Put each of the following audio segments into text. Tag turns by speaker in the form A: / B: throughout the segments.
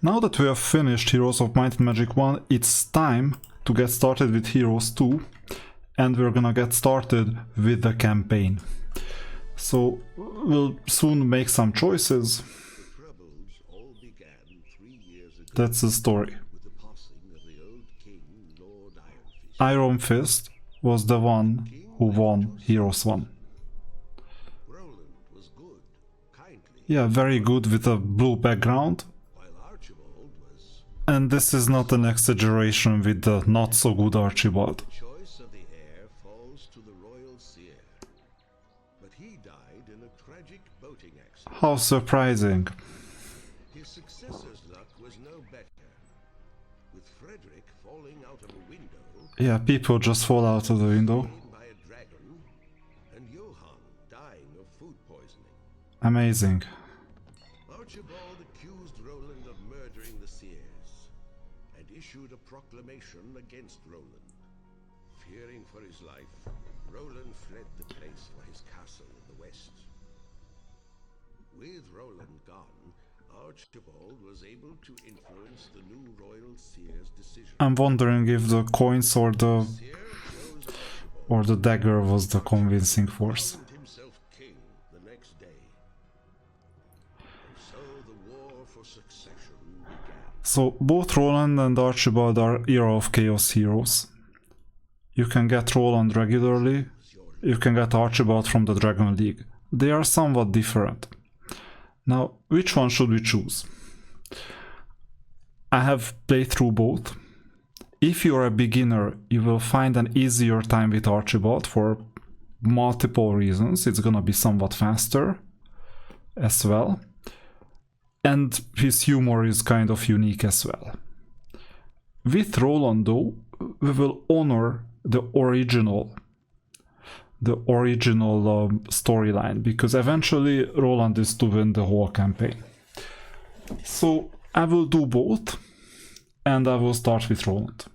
A: Now that we have finished Heroes of Might and Magic 1, it's time to get started with Heroes 2, and we're gonna get started with the campaign. So we'll soon make some choices. That's the story. Iron Fist was the one who won Heroes 1. Yeah, very good with a blue background. And this is not an exaggeration with the not so good Archibald. How surprising.
B: His successor's luck was no better, with Frederick falling out of a window.
A: Yeah, people just fall out of the window.
B: By a dragon, and Johann dying of food poisoning.
A: Amazing.
B: Archibald accused Roland of murdering the seers, and issued a proclamation against Roland. Fearing for his life, Roland fled the place for his castle in the west. With Roland gone, Archibald was able to influence the new royal seer's decision.
A: I'm wondering if the coins or the dagger was the convincing force.
B: Himself king the next day. So the war for succession began.
A: So both Roland and Archibald are Era of Chaos heroes. You can get Roland regularly, you can get Archibald from the Dragon League. They are somewhat different. Now, which one should we choose? I have played through both. If you're a beginner, you will find an easier time with Archibald for multiple reasons. It's gonna be somewhat faster as well. And his humor is kind of unique as well. With Roland though, we will honor the original storyline, because eventually Roland is to win the whole campaign. So I will do both, and I will start with Roland.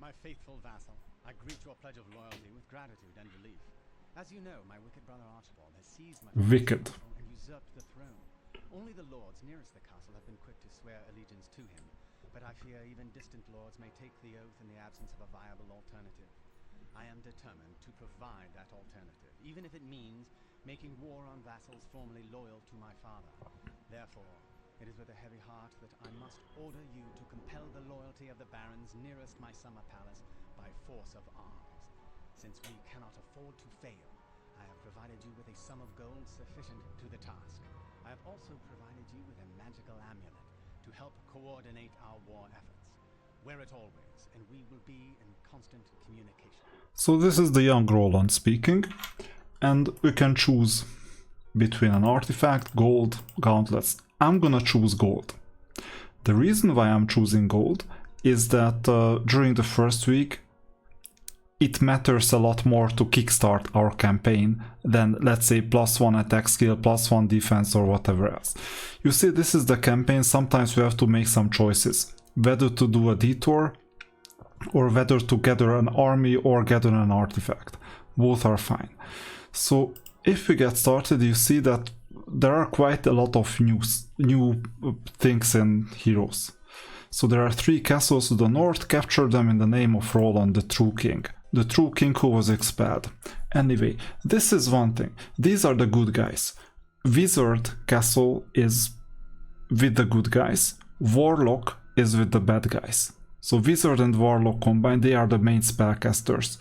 C: My faithful vassal, I greet your pledge of loyalty with gratitude and relief. As you know, my wicked brother Archibald has seized my
A: Wicked.
C: and usurped the throne. Only the lords nearest the castle have been quick to swear allegiance to him, but I fear even distant lords may take the oath in the absence of a viable alternative. I am determined to provide that alternative, even if it means making war on vassals formerly loyal to my father. Therefore, it is with a heavy heart that I must order you to compel the loyalty of the barons nearest my summer palace by force of arms. Since we cannot afford to fail, I have provided you with a sum of gold sufficient to the task. I have also provided you with a magical amulet to help coordinate our war efforts. Wear it always, and we will be in constant communication.
A: So this is the young Roland speaking, and we can choose between an artifact, gold, gauntlets. I'm gonna choose gold. The reason why I'm choosing gold is that during the first week it matters a lot more to kickstart our campaign than, let's say, +1 attack skill, +1 defense, or whatever else. You see, this is the campaign. Sometimes we have to make some choices, whether to do a detour or whether to gather an army or gather an artifact. Both are fine. So if we get started, you see that there are quite a lot of new things in Heroes. So there are 3 castles to the north. Capture them in the name of Roland, the true king. The true king who was expelled. Anyway, this is one thing. These are the good guys. Wizard castle is with the good guys. Warlock is with the bad guys. So Wizard and Warlock combined, they are the main spellcasters.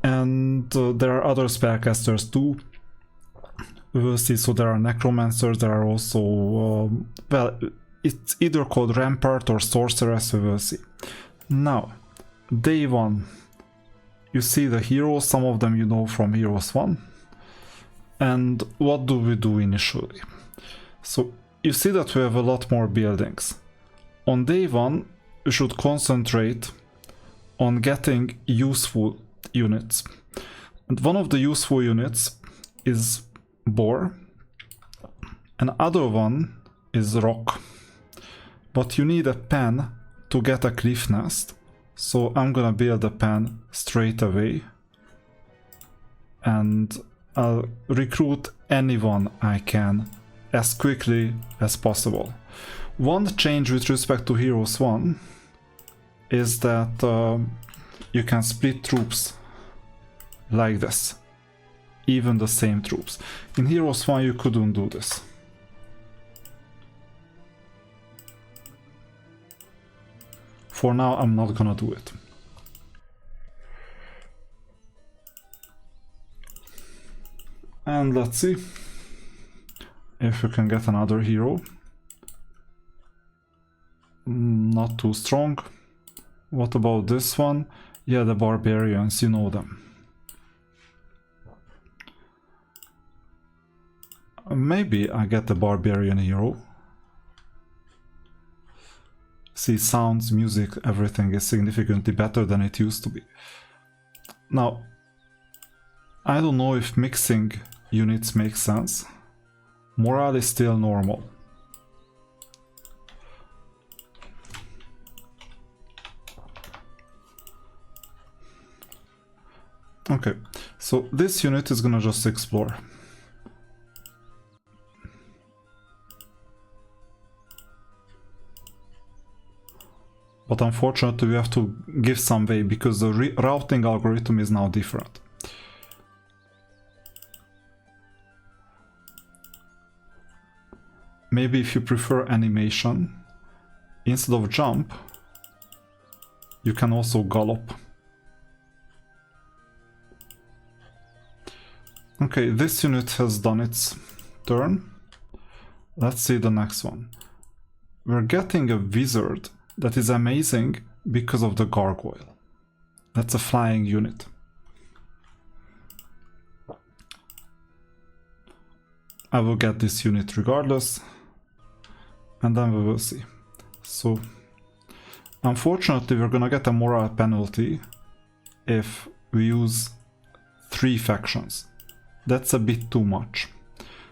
A: And there are other spellcasters too. We will see, so there are Necromancers, there are also, well, it's either called Rampart or Sorceress, we will see. Now, day 1, you see the heroes, some of them you know from Heroes 1. And what do we do initially? So you see that we have a lot more buildings. On day 1, you should concentrate on getting useful units. And one of the useful units is boar. Another one is rock. But you need a pen to get a cliff nest. So I'm gonna build a pen straight away. And I'll recruit anyone I can as quickly as possible. One change with respect to Heroes 1 is that you can split troops like this, even the same troops. In Heroes 1 you couldn't do this. For now I'm not gonna do it. And let's see if we can get another hero. Not too strong. What about this one? Yeah, the barbarians, you know them. Maybe I get the barbarian hero. See, sounds, music, everything is significantly better than it used to be. Now, I don't know if mixing units makes sense. Morale is still normal. Okay, so this unit is gonna just explore. But unfortunately we have to give some way because the routing algorithm is now different. Maybe if you prefer animation, instead of jump, you can also gallop. Okay, this unit has done its turn. Let's see the next one. We're getting a wizard that is amazing because of the gargoyle. That's a flying unit. I will get this unit regardless, and then we will see. So, unfortunately we're gonna get a morale penalty if we use 3 factions. That's a bit too much.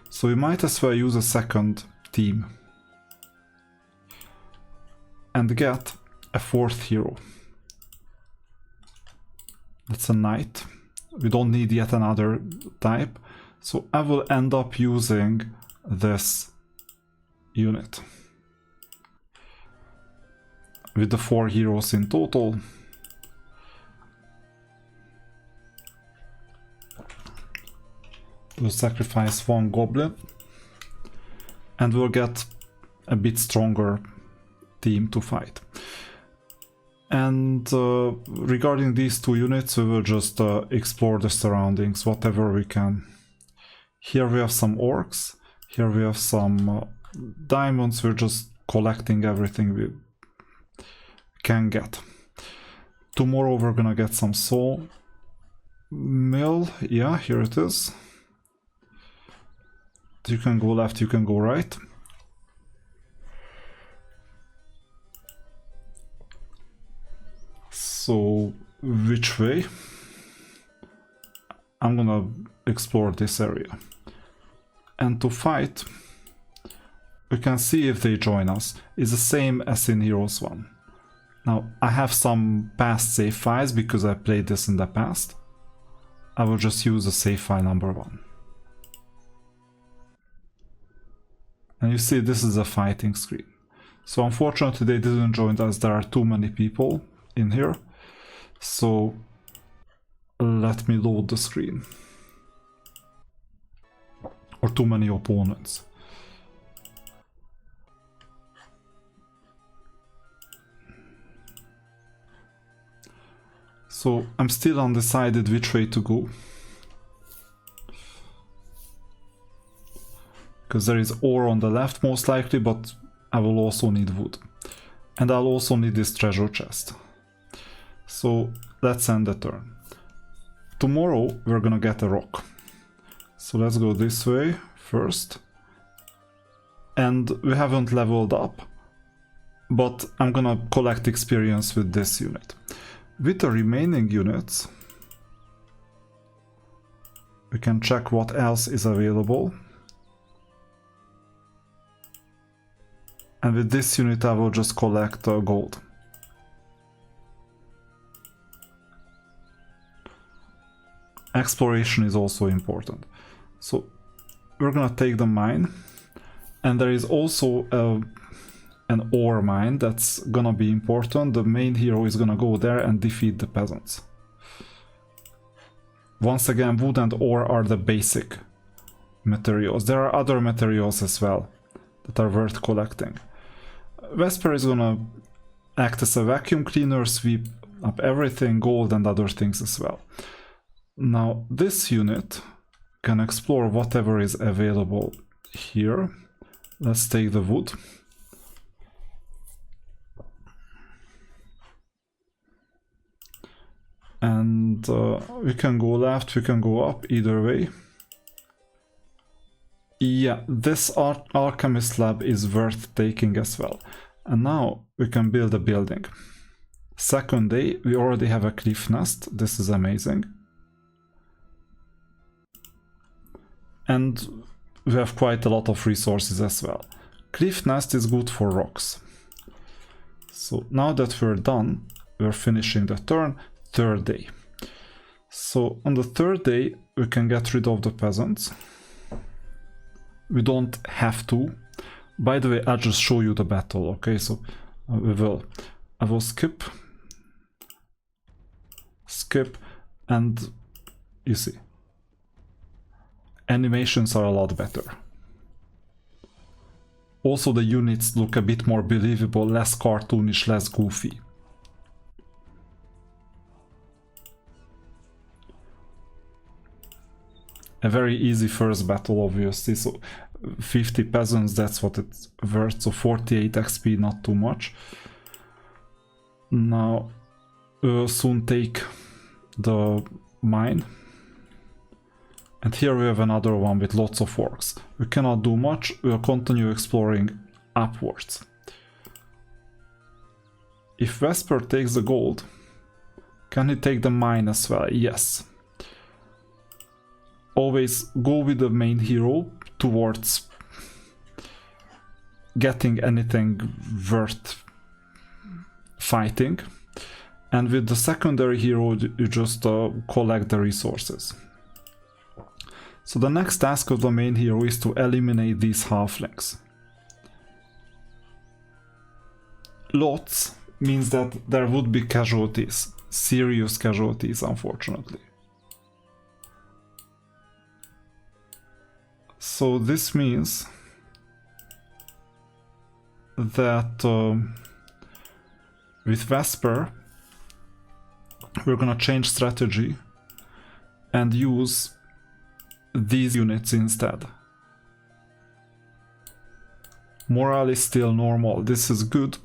A: So we might as well use a second team and get a 4th hero. That's a knight. We don't need yet another type. So I will end up using this unit with the 4 heroes in total. We'll sacrifice 1 goblin and we'll get a bit stronger team to fight. And regarding these 2 units, we will just explore the surroundings, whatever we can. Here we have some orcs, here we have some diamonds. We're just collecting everything we can get. Tomorrow we're gonna get some soul mill. Yeah, here it is. You can go left, you can go right. So, which way? I'm gonna explore this area. And to fight, we can see if they join us. It's the same as in Heroes 1. Now, I have some past save files because I played this in the past. I will just use the save file number 1. And you see, this is a fighting screen. So unfortunately they didn't join us, there are too many people in here. So let me load the screen. Or too many opponents. So I'm still undecided which way to go. Because there is ore on the left most likely, but I will also need wood. And I'll also need this treasure chest. So let's end the turn. Tomorrow we're gonna get a rock. So let's go this way first. And we haven't leveled up, but I'm gonna collect experience with this unit. With the remaining units, we can check what else is available. And with this unit I will just collect gold. Exploration is also important. So we're gonna take the mine And there is also an ore mine that's gonna be important. The main hero is gonna go there and defeat the peasants. Once again, wood and ore are the basic materials. There are other materials as well that are worth collecting. Vesper is gonna act as a vacuum cleaner, sweep up everything, gold and other things as well. Now this unit can explore whatever is available here. Let's take the wood. And we can go left, we can go up, either way. Yeah, this alchemist lab is worth taking as well. And now we can build a building. Second day, we already have a cliff nest. This is amazing. And we have quite a lot of resources as well. Cliff nest is good for rocks. So now that we're done, we're finishing the turn. Third day. So on the third day, we can get rid of the peasants. We don't have to. By the way, I'll just show you the battle, okay? So I will skip, and you see, animations are a lot better. Also the units look a bit more believable, less cartoonish, less goofy. A very easy first battle, obviously, so 50 peasants, that's what it's worth, so 48 XP, not too much. Now, we'll soon take the mine. And here we have another one with lots of orcs. We cannot do much, we'll continue exploring upwards. If Vesper takes the gold, can he take the mine as well? Yes. Always go with the main hero towards getting anything worth fighting, and with the secondary hero you just collect the resources. So the next task of the main hero is to eliminate these halflings. Lots means that there would be casualties, serious casualties, unfortunately. So this means that with Vesper we're gonna change strategy and use these units instead. Morale is still normal, this is good.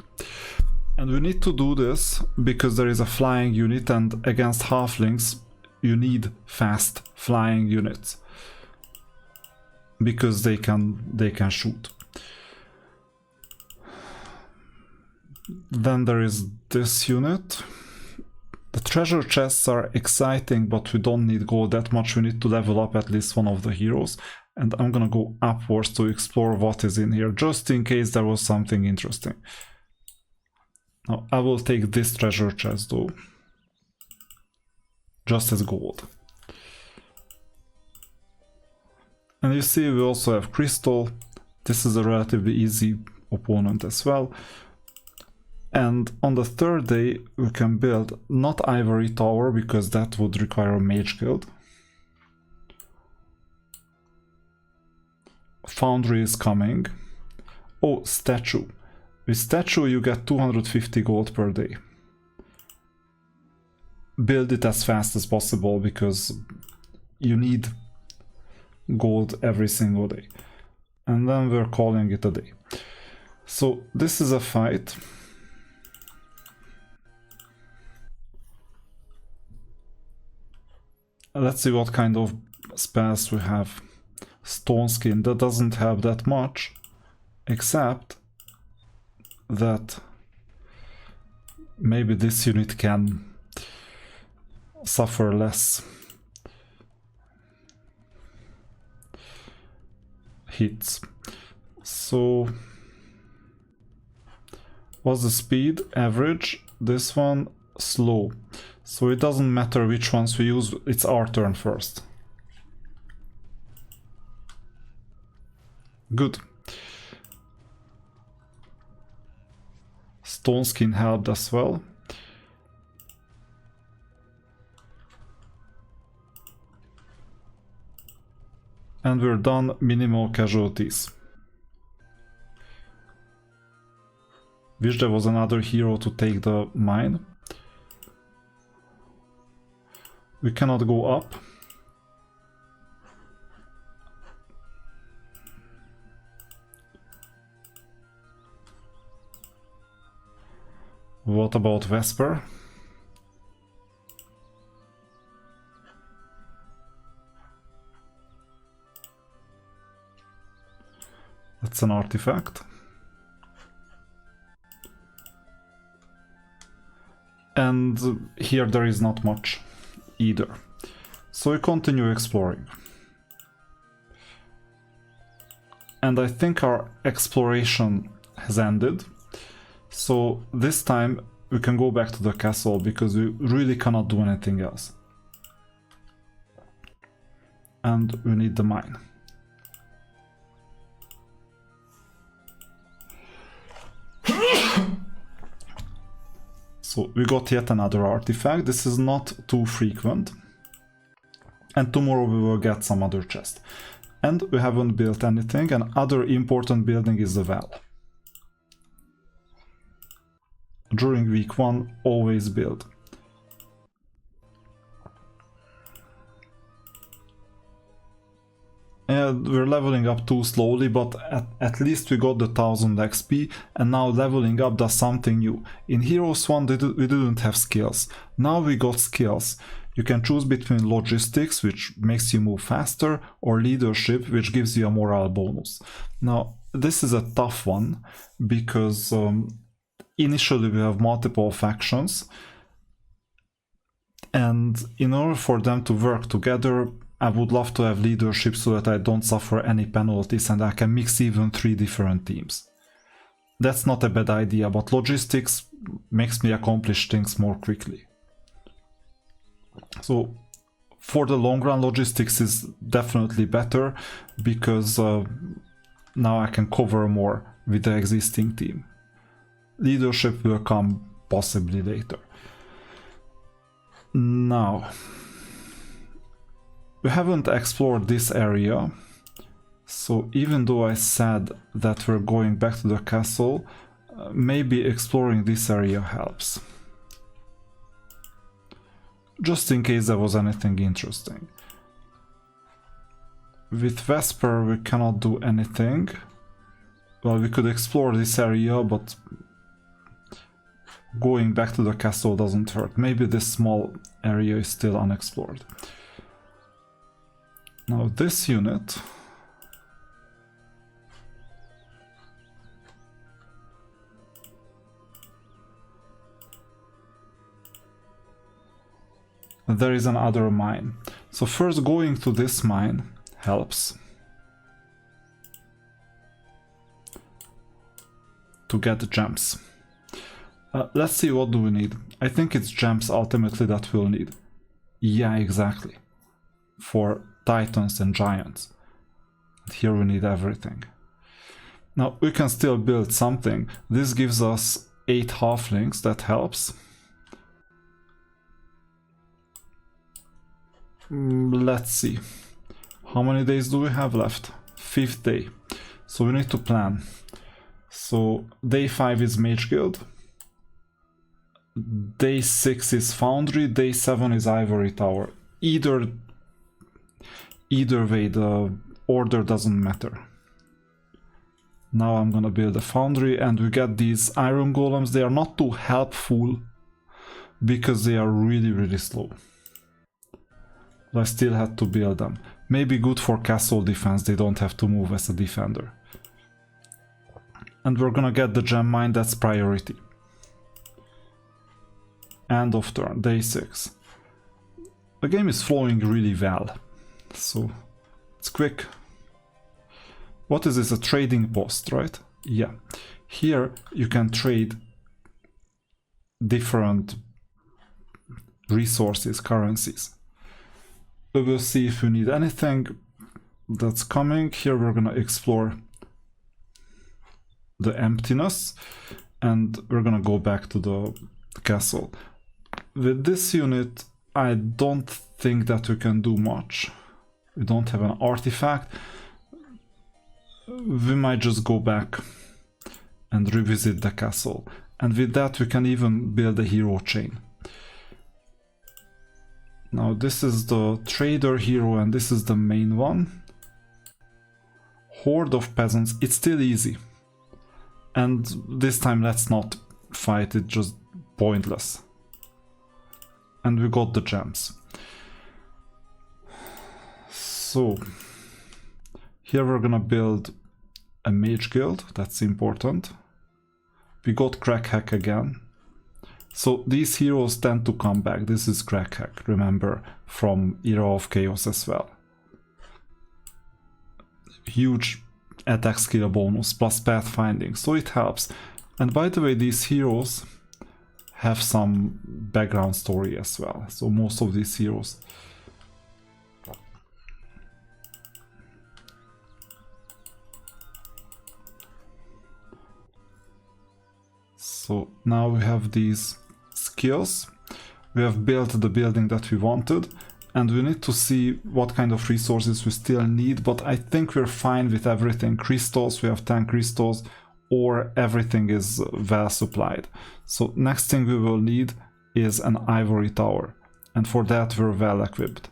A: And we need to do this because there is a flying unit, and against halflings you need fast flying units. Because they can shoot. Then there is this unit. The treasure chests are exciting, but we don't need gold that much. We need to level up at least one of the heroes. And I'm gonna go upwards to explore what is in here, just in case there was something interesting. Now, I will take this treasure chest though. Just as gold. And you see we also have crystal. This is a relatively easy opponent as well. And on the third day we can build not ivory tower, because that would require a mage guild. Foundry is coming. Oh, statue. With statue you get 250 gold per day. Build it as fast as possible because you need gold every single day. And then we're calling it a day. So this is a fight. Let's see what kind of spells we have. Stone skin, that doesn't have that much, except that maybe this unit can suffer less hits. So what's the speed? Average. This one slow. So it doesn't matter which ones we use, it's our turn first. Good. stone skin helped as well. And we're done, minimal casualties. Wish there was another hero to take the mine. We cannot go up. What about Vesper? That's an artifact. And here there is not much either. So we continue exploring. And I think our exploration has ended. So this time we can go back to the castle because we really cannot do anything else. And we need the mine. So we got yet another artifact. This is not too frequent. And tomorrow we will get some other chest. And we haven't built anything. And other important building is the well. During week 1, always build. And we're leveling up too slowly, but at least we got the 1000 XP, and now leveling up does something new. In Heroes 1 we didn't have skills. Now we got skills. You can choose between logistics, which makes you move faster, or leadership, which gives you a morale bonus. Now, this is a tough one, because initially we have multiple factions, and in order for them to work together, I would love to have leadership so that I don't suffer any penalties and I can mix even 3 different teams. That's not a bad idea, but logistics makes me accomplish things more quickly. So for the long run, logistics is definitely better, because now I can cover more with the existing team. Leadership will come possibly later. Now, we haven't explored this area, so even though I said that we're going back to the castle, maybe exploring this area helps. Just in case there was anything interesting. With Vesper we cannot do anything. Well, we could explore this area, but going back to the castle doesn't hurt. Maybe this small area is still unexplored. Now this unit there is another mine. So first going to this mine helps to get gems. Let's see, what do we need? I think it's gems ultimately that we'll need. Yeah, exactly. For titans and giants. Here we need everything. Now we can still build something. This gives us 8 halflings, that helps. Let's see. How many days do we have left? 5th day. So we need to plan. So day 5 is Mage Guild. Day 6 is Foundry. Day 7 is Ivory Tower. Either way, the order doesn't matter. Now I'm gonna build a foundry, and we get these iron golems. They are not too helpful because they are really slow. But I still had to build them. Maybe good for castle defense, they don't have to move as a defender. And we're gonna get the gem mine, that's priority. End of turn, day 6. The game is flowing really well. So it's quick. What is this? A trading post, right? Yeah. Here you can trade different resources, currencies. We will see if we need anything that's coming. Here we're gonna explore the emptiness, and we're gonna go back to the castle. With this unit, I don't think that we can do much. We don't have an artifact. We might just go back and revisit the castle. And with that we can even build a hero chain. Now this is the trader hero and this is the main one. Horde of peasants, it's still easy. And this time let's not fight, it's just pointless. And we got the gems. So here we're gonna build a mage guild, that's important. We got crack hack again. So these heroes tend to come back. This is crack hack, remember, from Era of Chaos as well. Huge attack skill bonus plus pathfinding, so it helps. And by the way, these heroes have some background story as well. So most of these heroes. So now we have these skills. We have built the building that we wanted, and we need to see what kind of resources we still need, but I think we're fine with everything. Crystals, we have 10 crystals, or everything is well supplied. So next thing we will need is an ivory tower, and for that we're well equipped.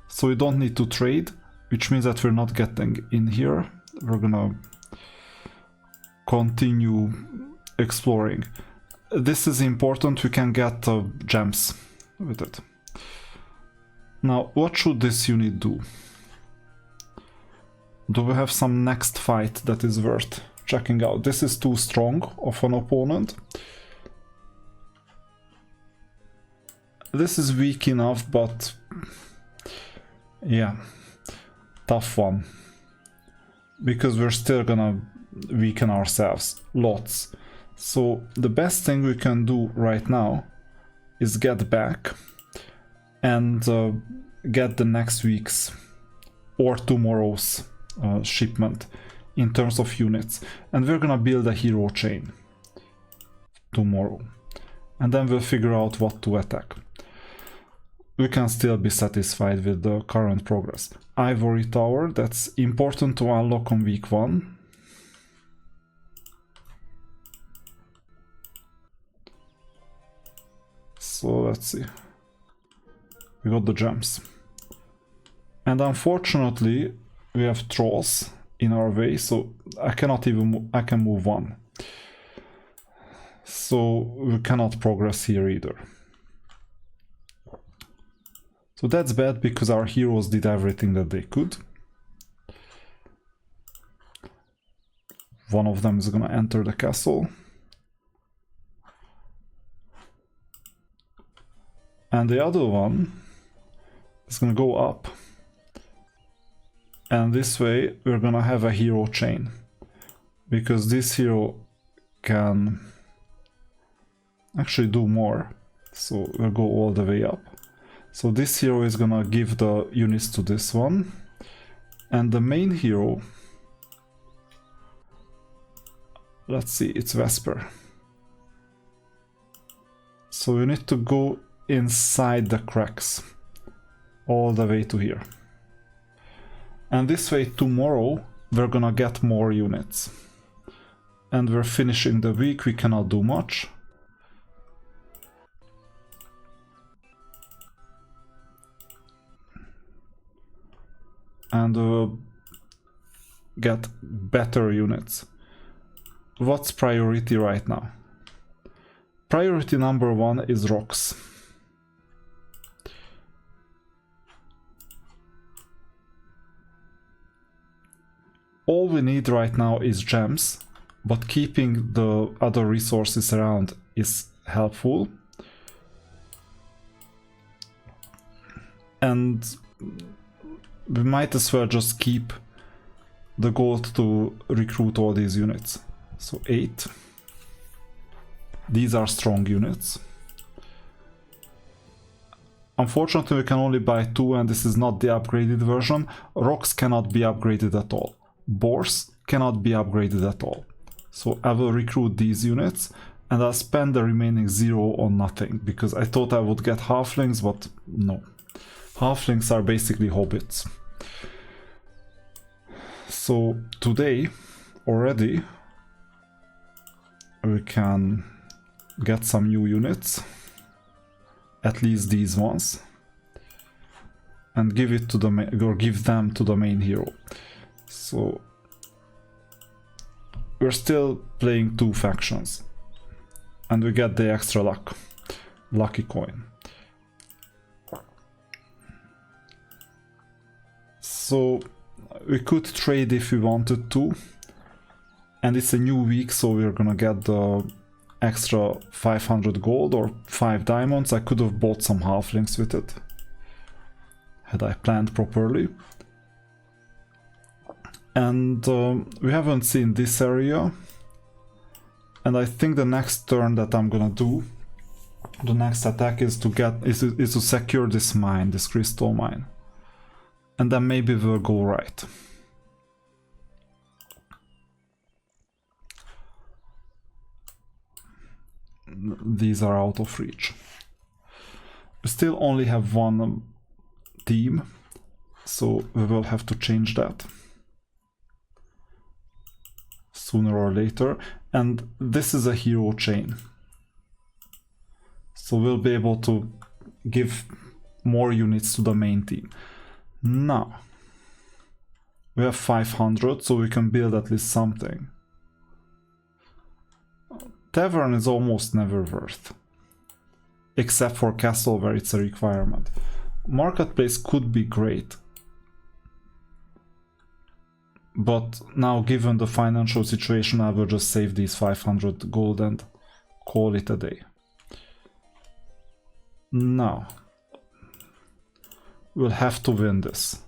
A: So we don't need to trade, which means that we're not getting in here. We're gonna continue exploring. This is important, we can get gems with it. Now, what should this unit do? Do we have some next fight that is worth checking out? This is too strong of an opponent. This is weak enough, but yeah, tough one. Because we're still gonna weaken ourselves lots. So the best thing we can do right now is get back and get the next week's or tomorrow's shipment in terms of units. And we're gonna build a hero chain tomorrow. And then we'll figure out what to attack. We can still be satisfied with the current progress. Ivory Tower, that's important to unlock on week 1. So let's see. We got the gems. And unfortunately, we have trolls in our way, so I cannot even I can move 1. So we cannot progress here either. So that's bad because our heroes did everything that they could. One of them is gonna enter the castle. And the other one is gonna go up. And this way we're gonna have a hero chain. Because this hero can actually do more. So we'll go all the way up. So this hero is gonna give the units to this one. And the main hero, let's see, it's Vesper. So we need to go inside the cracks all the way to here. And this way tomorrow we're gonna get more units. And we're finishing the week, we cannot do much. And get better units. What's priority right now? Priority number 1 is rocks. All we need right now is gems, but keeping the other resources around is helpful. And we might as well just keep the goal to recruit all these units. So 8. These are strong units. Unfortunately, we can only buy 2, and this is not the upgraded version. Rocks cannot be upgraded at all. Boars cannot be upgraded at all. So I will recruit these units and I'll spend the remaining 0 on nothing, because I thought I would get halflings, but no. Halflings are basically hobbits. So today already we can get some new units, at least these ones, and give it to the or give them to the main hero. So we're still playing 2 factions, and we get the extra lucky coin. So we could trade if we wanted to, and it's a new week, so we're gonna get the extra 500 gold or 5 diamonds. I could have bought some halflings with it, had I planned properly. And we haven't seen this area, and I think the next turn that I'm gonna do, the next attack, is to secure this mine, this crystal mine, and then maybe we'll go right. These are out of reach. We still only have one team, so we will have to change that sooner or later. And this is a hero chain, so we'll be able to give more units to the main team. Now we have 500, so we can build at least something. Tavern is almost never worth, except for castle where it's a requirement. Marketplace could be great, but now given the financial situation I will just save these 500 gold and call it a day. Now we'll have to win this.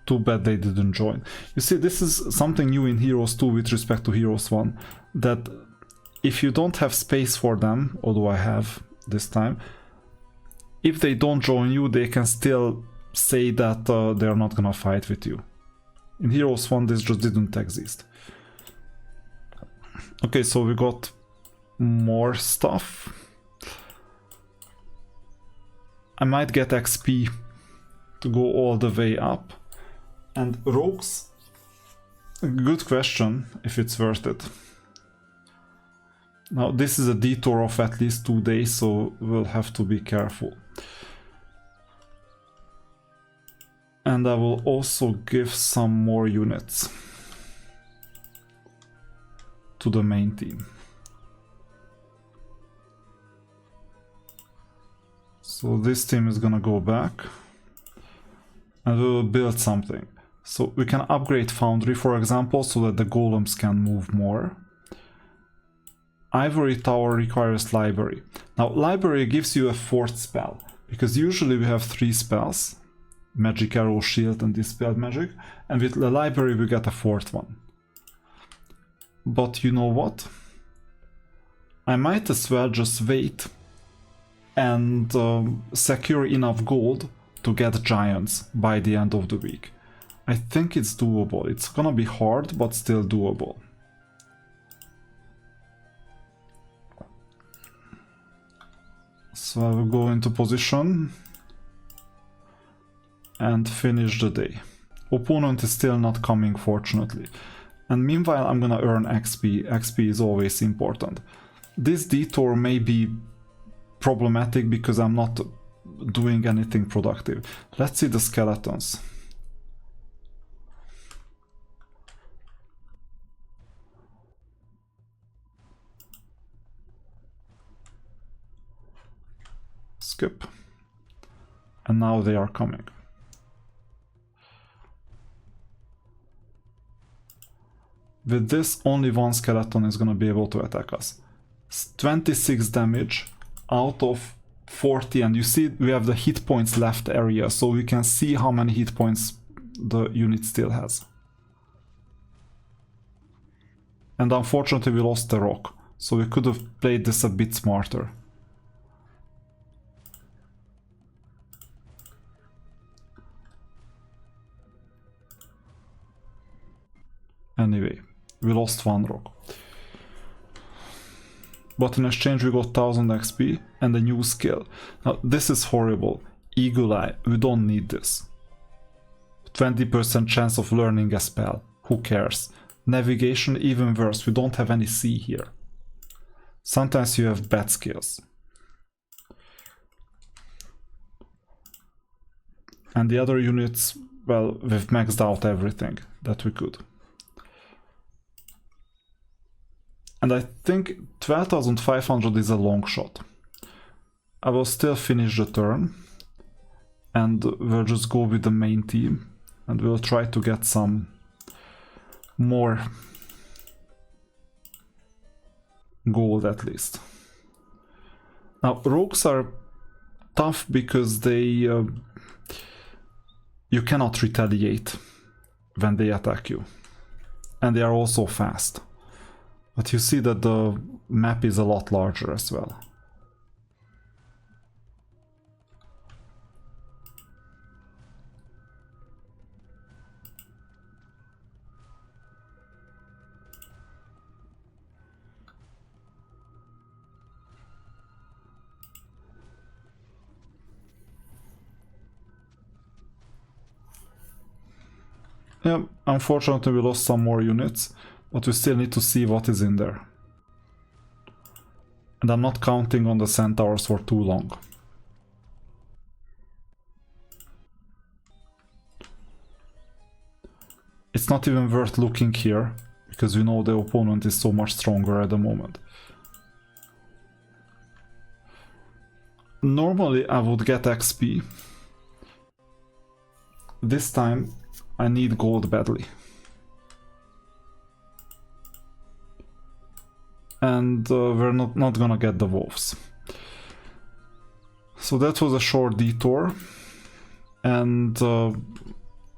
A: Too bad they didn't join. You see, this is something new in Heroes 2 with respect to Heroes 1, that if you don't have space for them, although I have this time, if they don't join you, they can still say that they're not gonna fight with you. In Heroes 1 this just didn't exist. Okay, so we got more stuff. I might get XP to go all the way up. And rogues, good question if it's worth it. Now this is a detour of at least 2 days, so we'll have to be careful. And I will also give some more units to the main team. So this team is gonna go back and we will build something. So we can upgrade Foundry, for example, so that the golems can move more. Ivory Tower requires Library. Now Library gives you a 4th spell, because usually we have 3 spells: Magic Arrow, Shield and Dispelled Magic, and with the Library we get a 4th one. But you know what? I might as well just wait and secure enough gold to get giants by the end of the week. I think it's doable. It's gonna be hard, but still doable. So I will go into position and finish the day. Opponent is still not coming, fortunately. And meanwhile I'm gonna earn XP. XP is always important. This detour may be problematic because I'm not doing anything productive. Let's see the skeletons. Skip. And now they are coming. With this, only one skeleton is gonna be able to attack us. 26 damage out of 40, and you see we have the hit points left area, so we can see how many hit points the unit still has. And unfortunately we lost the rock, so we could have played this a bit smarter. Anyway, we lost one rock. But in exchange we got 1000 XP and a new skill. Now this is horrible. Eagle Eye, we don't need this. 20% chance of learning a spell, who cares? Navigation, even worse, we don't have any sea here. Sometimes you have bad skills. And the other units, well, we've maxed out everything that we could. And I think 12,500 is a long shot. I will still finish the turn. And we'll just go with the main team. And we'll try to get some more gold at least. Now, rogues are tough because they... you cannot retaliate when they attack you. And they are also fast. But you see that the map is a lot larger as well. Yeah, unfortunately we lost some more units, but we still need to see what is in there. And I'm not counting on the centaurs for too long. It's not even worth looking here, because we know the opponent is so much stronger at the moment. Normally I would get XP. This time I need gold badly. And we're not gonna get the wolves. So that was a short detour. And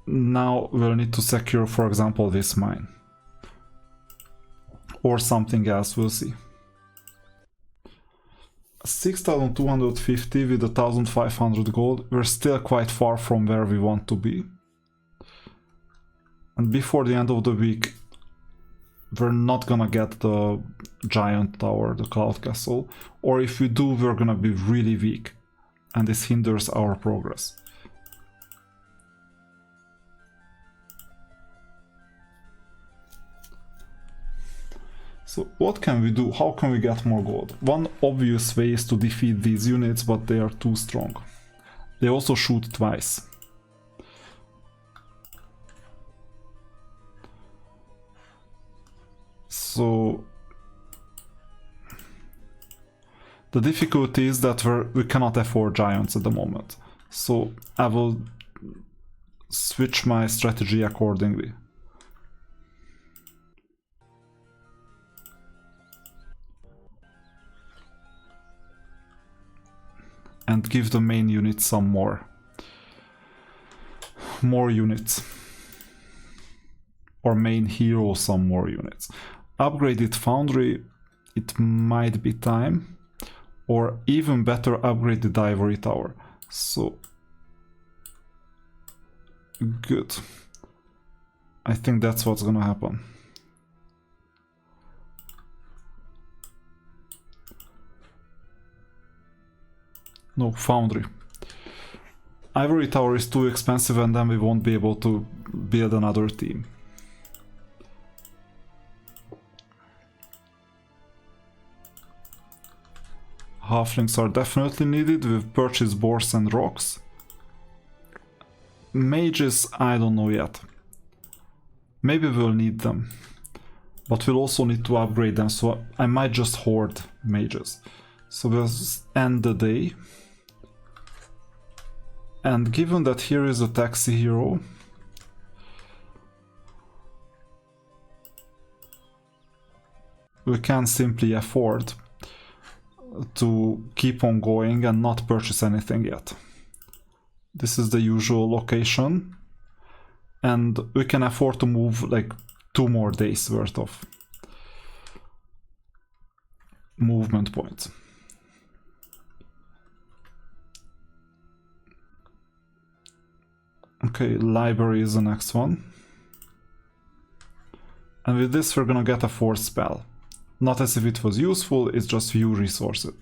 A: now we'll need to secure, for example, this mine. Or something else, we'll see. 6,250 with 1,500 gold. We're still quite far from where we want to be. And before the end of the week, we're not gonna get the giant tower, the cloud castle. Or if we do, we're gonna be really weak. And this hinders our progress. So what can we do? How can we get more gold? One obvious way is to defeat these units, but they are too strong. They also shoot twice. So the difficulty is that we cannot afford giants at the moment. So I will switch my strategy accordingly. And give the main unit some more units. Or main hero some more units. Upgraded foundry, it might be time. Or even better, upgrade the ivory tower. So good. I think that's what's gonna happen. No, foundry. Ivory tower is too expensive and then we won't be able to build another team. Halflings are definitely needed. We've purchased boars and rocks. Mages, I don't know yet. Maybe we'll need them. But we'll also need to upgrade them, so I might just hoard mages. So we'll end the day. And given that here is a taxi hero, we can simply afford to keep on going and not purchase anything yet. This is the usual location, and we can afford to move like 2 more days worth of movement points. Okay, library is the next one. And with this we're gonna get a force spell. Not as if it was useful, it's just few resources.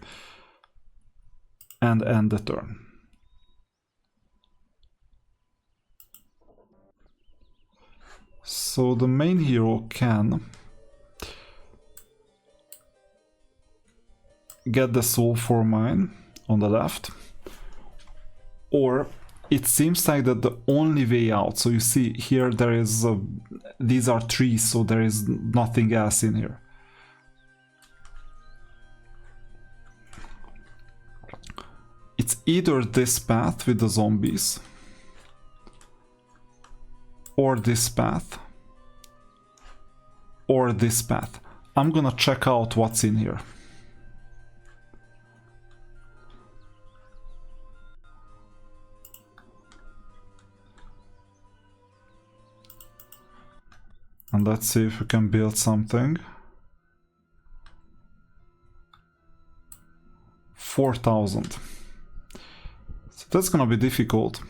A: And end the turn. So the main hero can get the soul for mine on the left, or it seems like that the only way out, so you see here there is these are trees, so there is nothing else in here. It's either this path with the zombies or this path or this path. I'm gonna check out what's in here. And let's see if we can build something. 4,000. So that's gonna be difficult.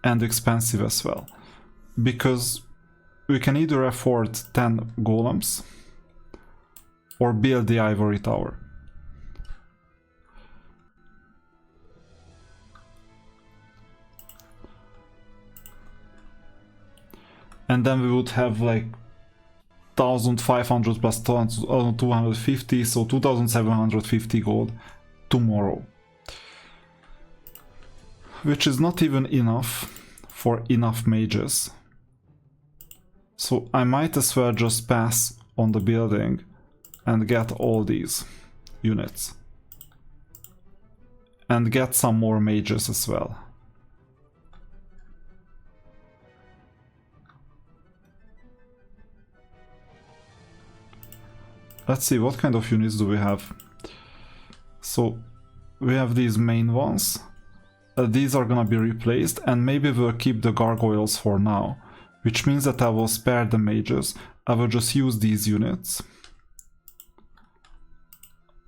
A: And expensive as well. Because we can either afford 10 golems or build the ivory tower. And then we would have like 1,500 plus 250, so 2,750 gold tomorrow. Which is not even enough for enough mages. So I might as well just pass on the building and get all these units. And get some more mages as well. Let's see, what kind of units do we have? So we have these main ones. These are gonna be replaced, and maybe we'll keep the gargoyles for now, which means that I will spare the mages. I will just use these units.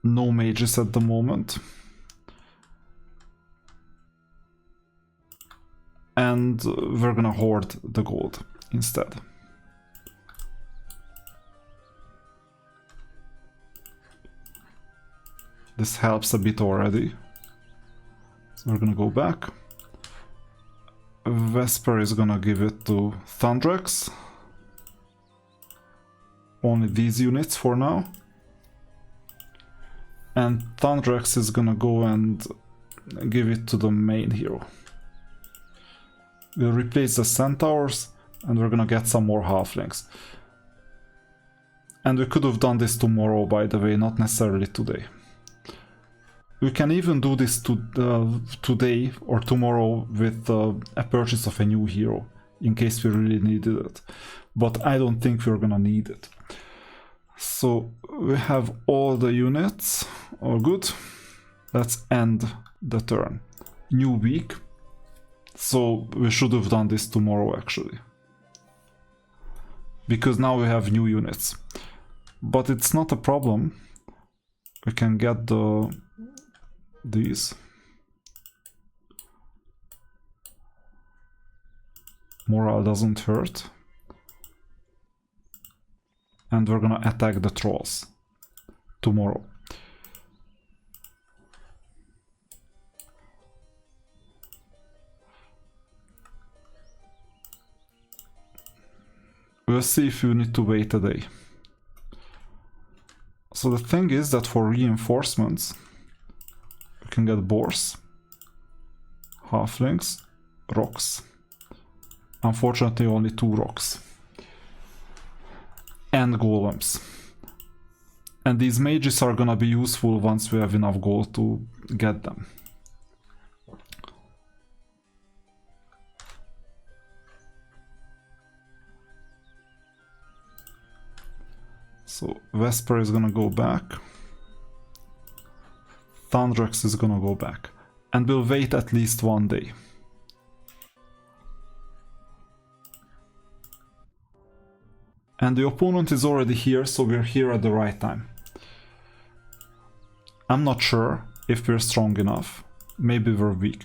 A: No mages at the moment. And we're gonna hoard the gold instead. This helps a bit already. So we're gonna go back. Vesper is gonna give it to Thundrax. Only these units for now. And Thundrax is gonna go and give it to the main hero. We'll replace the centaurs and we're gonna get some more halflings. And we could have done this tomorrow, by the way, not necessarily today. We can even do this today or tomorrow with a purchase of a new hero, in case we really needed it. But I don't think we're gonna need it. So we have all the units, all good. Let's end the turn. New week. So we should have done this tomorrow actually. Because now we have new units. But it's not a problem. We can get these. Morale doesn't hurt. And we're gonna attack the trolls tomorrow. We'll see if you need to wait a day. So the thing is that for reinforcements, you can get boars, halflings, rocks. Unfortunately, only 2 rocks. And golems. And these mages are gonna be useful once we have enough gold to get them. So Vesper is gonna go back. Thundrax is gonna go back. And we'll wait at least 1 day. And the opponent is already here, so we're here at the right time. I'm not sure if we're strong enough. Maybe we're weak.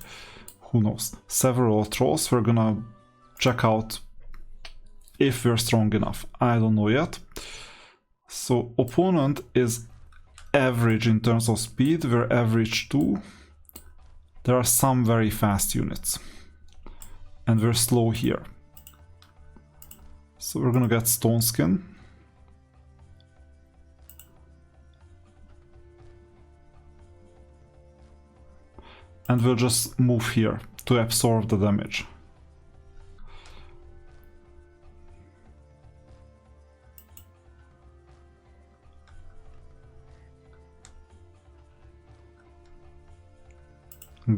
A: Who knows? Several trolls. We're gonna check out if we're strong enough. I don't know yet. So opponent is average in terms of speed, we're average too. There are some very fast units. And we're slow here. So we're gonna get Stone Skin. And we'll just move here to absorb the damage.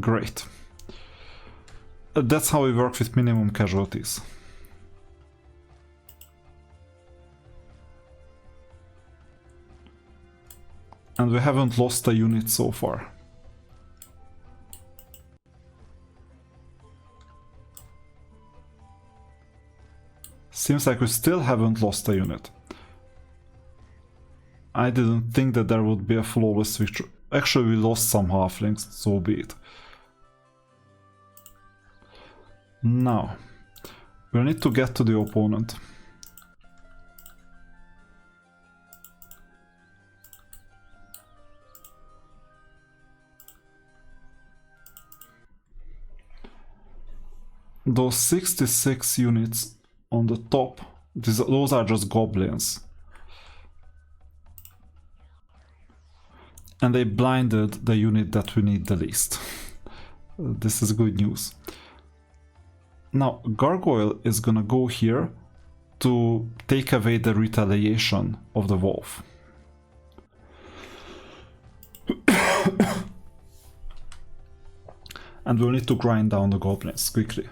A: Great. That's how we work with minimum casualties. And we haven't lost a unit so far. Seems like we still haven't lost a unit. I didn't think that there would be a flawless victory. Actually, we lost some halflings, so be it. Now, we need to get to the opponent. Those 66 units on the top, those are just goblins. And they blinded the unit that we need the least. This is good news. Now, Gargoyle is gonna go here to take away the retaliation of the wolf. And we'll need to grind down the goblins quickly.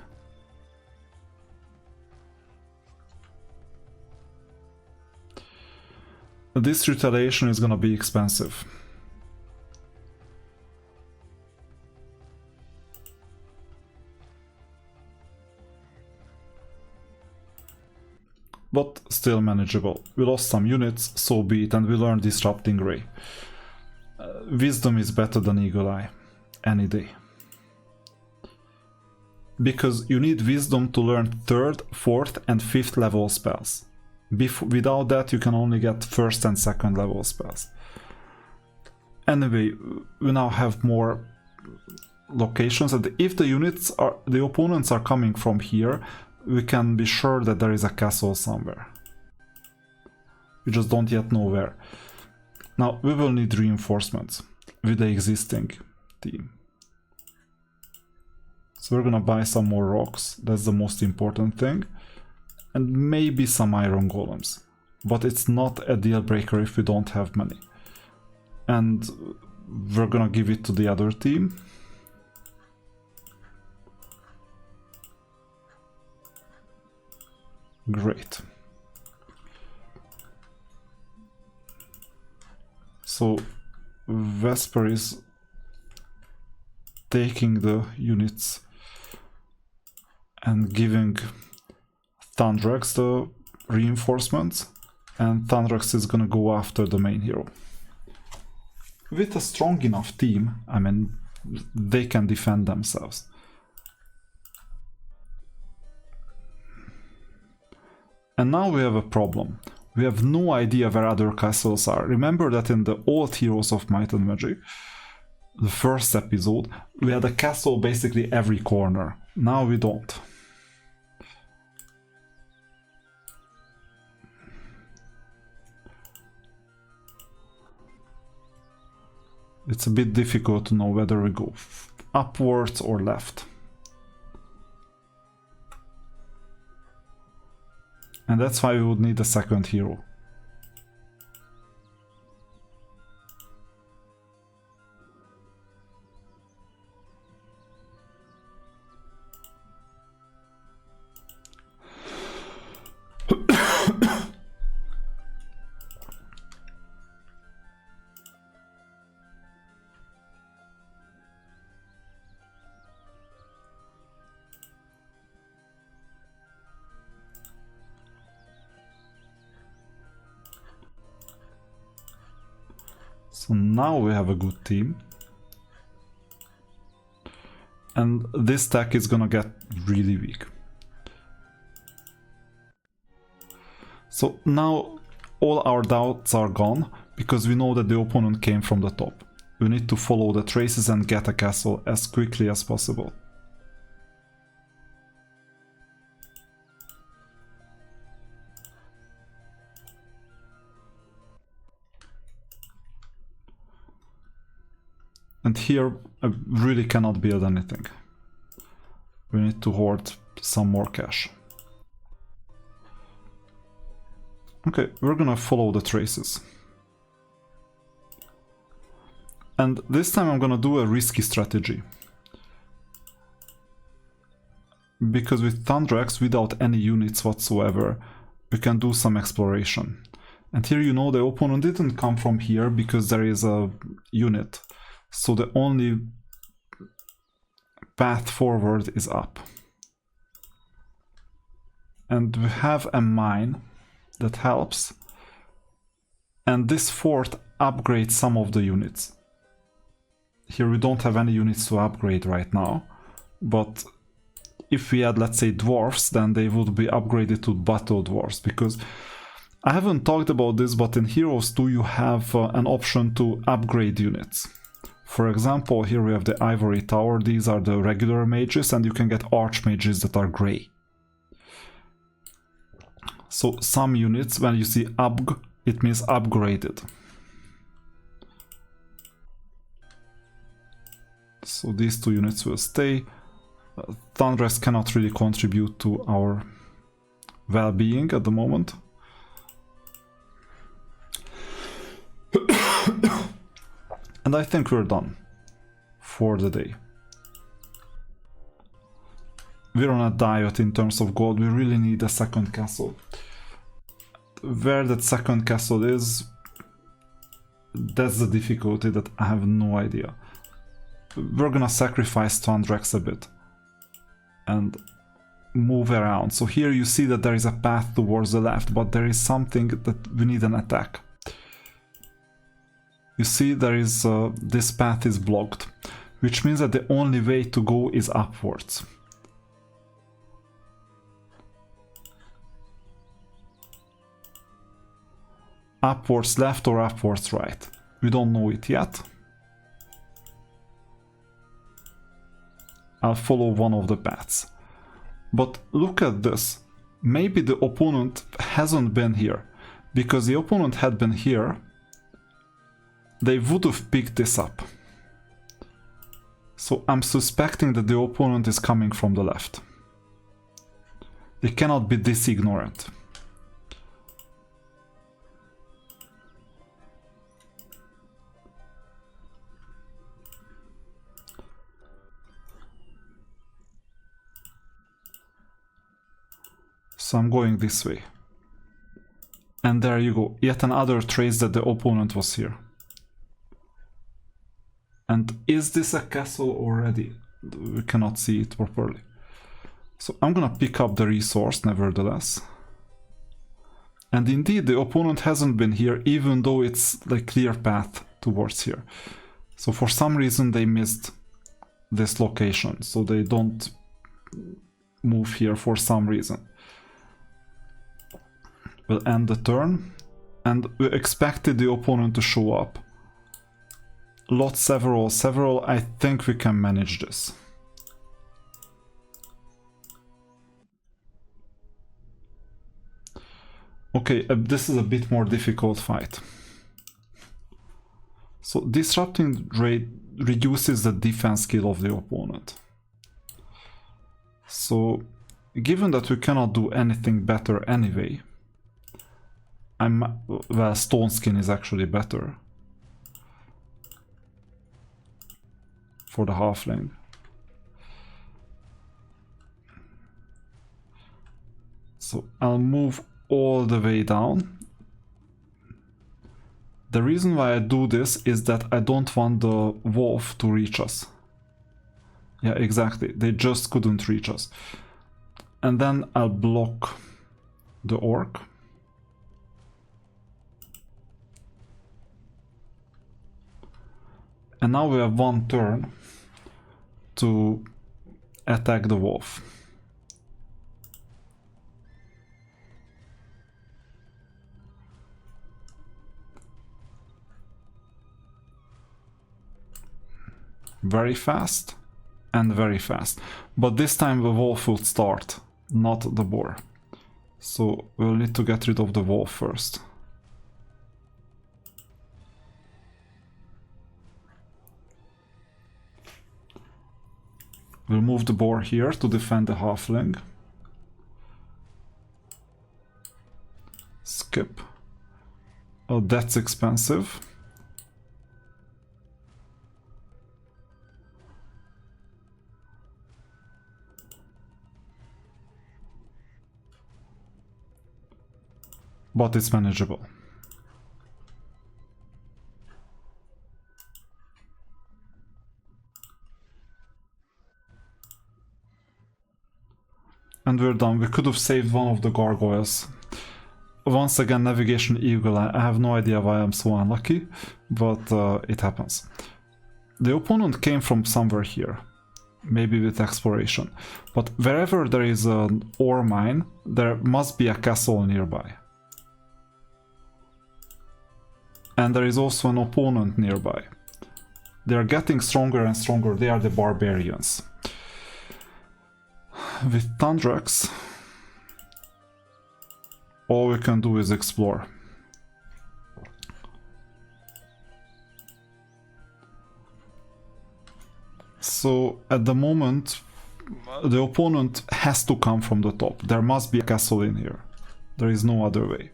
A: This retaliation is gonna be expensive. But still manageable. We lost some units, so be it, and we learned Disrupting Ray. Wisdom is better than Eagle Eye, any day. Because you need Wisdom to learn 3rd, 4th and 5th level spells. Without that you can only get 1st and 2nd level spells. Anyway, we now have more locations, and if the opponents are coming from here, we can be sure that there is a castle somewhere. We just don't yet know where. Now, we will need reinforcements with the existing team. So we're gonna buy some more rocks, that's the most important thing. And maybe some iron golems. But it's not a deal breaker if we don't have money. And we're gonna give it to the other team. Great. So Vesper is taking the units and giving Thundrax the reinforcements, and Thundrax is gonna go after the main hero. With a strong enough team, I mean, they can defend themselves. And now we have a problem. We have no idea where other castles are. Remember that in the old Heroes of Might and Magic, the first episode, we had a castle basically every corner. Now we don't. It's a bit difficult to know whether we go upwards or left. And that's why we would need a second hero. So now we have a good team. And this stack is gonna get really weak. So now all our doubts are gone, because we know that the opponent came from the top. We need to follow the traces and get a castle as quickly as possible. And here I really cannot build anything. We need to hoard some more cash. Okay, we're gonna follow the traces. And this time I'm gonna do a risky strategy. Because with Thundrax, without any units whatsoever, we can do some exploration. And here you know the opponent didn't come from here because there is a unit. So the only path forward is up. And we have a mine that helps. And this fort upgrades some of the units. Here we don't have any units to upgrade right now. But if we had, let's say, dwarfs, then they would be upgraded to battle dwarfs. Because I haven't talked about this, but in Heroes 2 you have an option to upgrade units. For example, here we have the Ivory Tower. These are the regular mages, and you can get archmages that are grey. So some units, when you see upg, it means upgraded. So these two units will stay. Thundrax cannot really contribute to our well-being at the moment. And I think we're done for the day. We're on a diet in terms of gold. We really need a second castle. Where that second castle is, that's the difficulty that I have no idea. We're gonna sacrifice Thundrax a bit and move around. So here you see that there is a path towards the left, but there is something that we need an attack. You see there is this path is blocked, which means that the only way to go is upwards. Upwards left or upwards right. We don't know it yet. I'll follow one of the paths. But look at this. Maybe the opponent hasn't been here. Because the opponent had been here, they would have picked this up. So I'm suspecting that the opponent is coming from the left. They cannot be this ignorant. So I'm going this way. And there you go, yet another trace that the opponent was here. And is this a castle already? We cannot see it properly. So I'm gonna pick up the resource nevertheless. And indeed the opponent hasn't been here, even though it's the clear path towards here. So for some reason they missed this location, so they don't move here for some reason. We'll end the turn, and we expected the opponent to show up. Lot several, I think we can manage this. Okay, this is a bit more difficult fight. So disrupting rate reduces the defense skill of the opponent. So given that we cannot do anything better anyway, well, Stone Skin is actually better for the halfling. So I'll move all the way down. The reason why I do this is that I don't want the wolf to reach us. Yeah, exactly. They just couldn't reach us. And then I'll block the orc. And now we have one turn to attack the wolf. very fast and very fast. But this time the wolf will start, not the boar. So we'll need to get rid of the wolf first. We'll move the boar here to defend the halfling. Skip. Oh, that's expensive. But it's manageable. And we're done. We could have saved one of the gargoyles. Once again, navigation eagle. I have no idea why I'm so unlucky, but it happens. The opponent came from somewhere here, maybe with exploration. But wherever there is an ore mine, there must be a castle nearby. And there is also an opponent nearby. They are getting stronger and stronger. They are the barbarians. With Tundrax, all we can do is explore. So at the moment, the opponent has to come from the top. There must be a castle in here. There is no other way.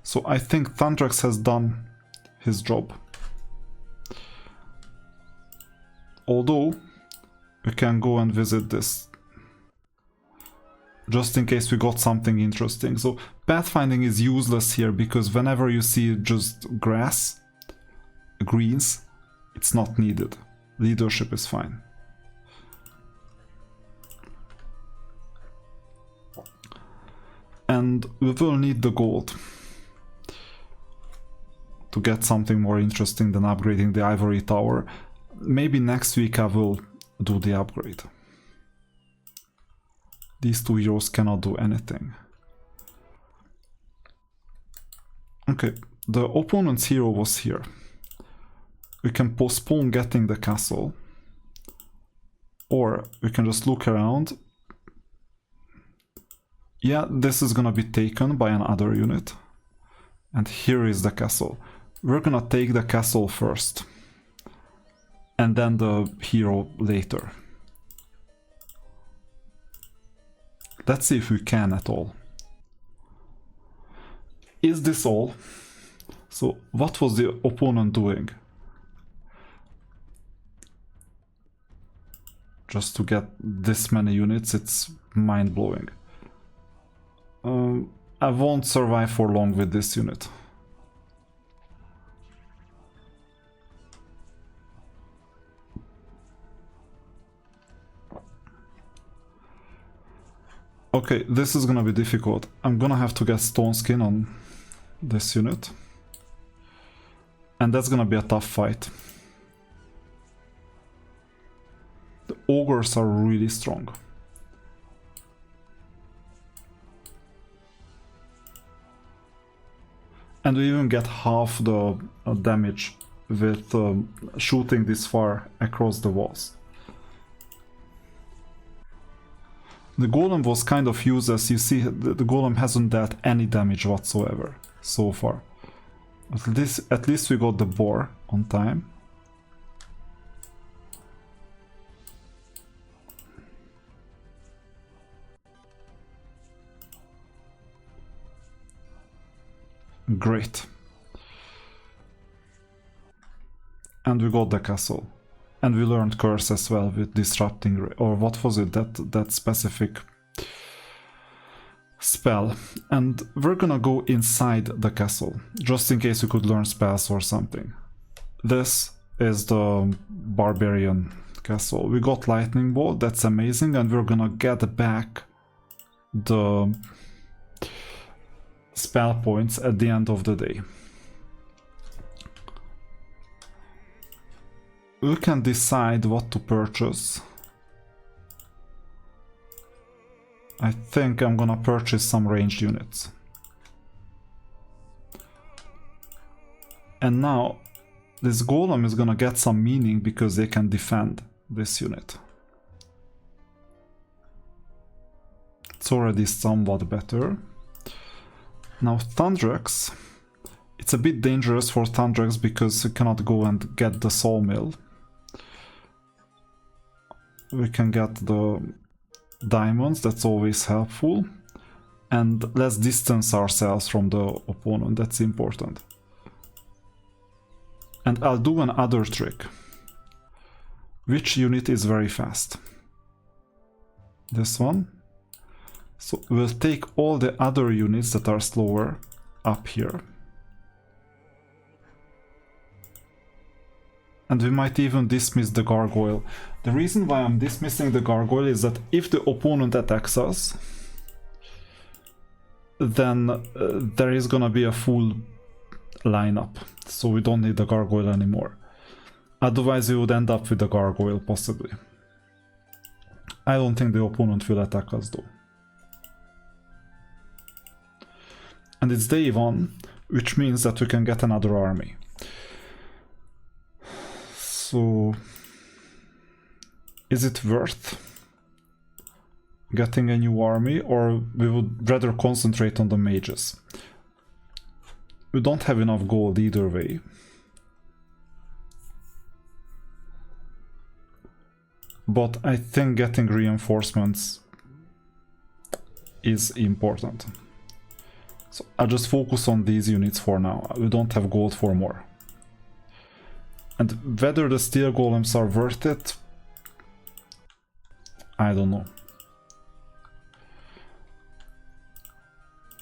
A: So I think Tundrax has done his job. Although, we can go and visit this, just in case we got something interesting. So pathfinding is useless here, because whenever you see just grass, greens, it's not needed. Leadership is fine. And we will need the gold to get something more interesting than upgrading the ivory tower. Maybe next week I will do the upgrade. These two heroes cannot do anything. Okay, the opponent's hero was here. We can postpone getting the castle, or we can just look around. Yeah, this is gonna be taken by another unit. And here is the castle. We're gonna take the castle first, and then the hero later. Let's see if we can at all. Is this all? So what was the opponent doing? Just to get this many units, it's mind-blowing. I won't survive for long with this unit. Okay, this is gonna be difficult. I'm gonna have to get stone skin on this unit. And that's gonna be a tough fight. The ogres are really strong. And we even get half the damage with shooting this far across the walls. The golem was kind of useless. You see, the golem hasn't dealt any damage whatsoever so far. At least we got the boar on time. Great. And we got the castle. And we learned curse as well with disrupting, or what was it, that specific spell. And we're gonna go inside the castle, just in case we could learn spells or something. This is the barbarian castle. We got lightning bolt, that's amazing, and we're gonna get back the spell points at the end of the day. We can decide what to purchase. I think I'm gonna purchase some ranged units. And now this golem is gonna get some meaning because they can defend this unit. It's already somewhat better. Now Thundrax, it's a bit dangerous for Thundrax because you cannot go and get the sawmill. We can get the diamonds, that's always helpful. And let's distance ourselves from the opponent, that's important. And I'll do another trick. Which unit is very fast? This one. So we'll take all the other units that are slower up here. And we might even dismiss the gargoyle. The reason why I'm dismissing the gargoyle is that if the opponent attacks us, then there is gonna be a full lineup. So we don't need the gargoyle anymore. Otherwise we would end up with the gargoyle possibly. I don't think the opponent will attack us though. And it's day 1, which means that we can get another army. So, is it worth getting a new army, or we would rather concentrate on the mages? We don't have enough gold either way. But I think getting reinforcements is important. So I'll just focus on these units for now. We don't have gold for more. And whether the steel golems are worth it, I don't know.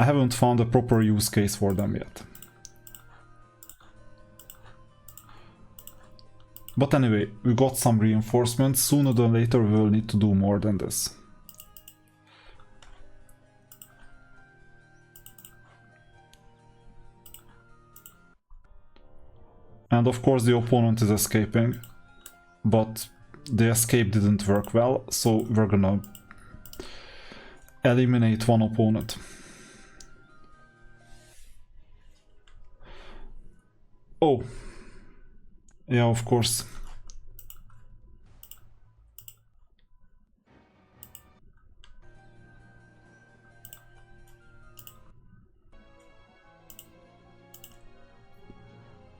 A: I haven't found a proper use case for them yet. But anyway, we got some reinforcements. Sooner than later we will need to do more than this. And of course the opponent is escaping, but the escape didn't work well, so we're gonna eliminate one opponent. Oh, yeah, of course.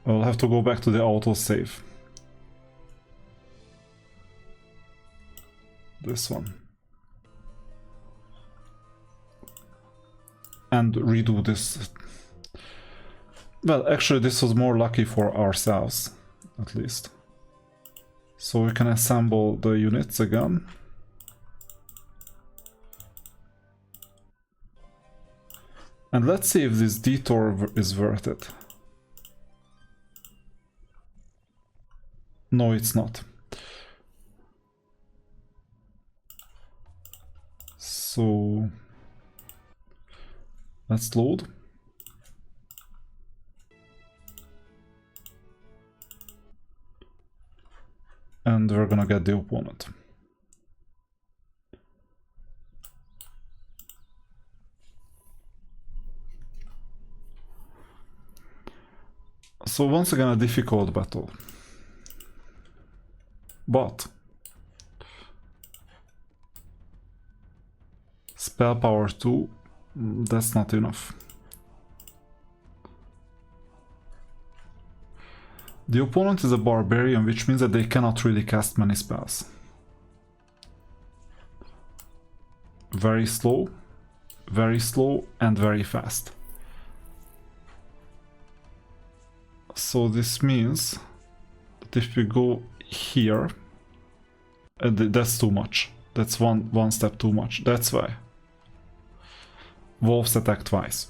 A: I'll have to go back to the autosave. This one. And redo this. Well, actually this was more lucky for ourselves, at least. So we can assemble the units again. And let's see if this detour is worth it. No, it's not. So let's load. And we're gonna get the opponent. So once again a difficult battle. But spell power 2, that's not enough. The opponent is a barbarian, which means that they cannot really cast many spells. Very slow, and very fast. So this means that if we go here, that's too much. That's one step too much. That's why wolves attack twice.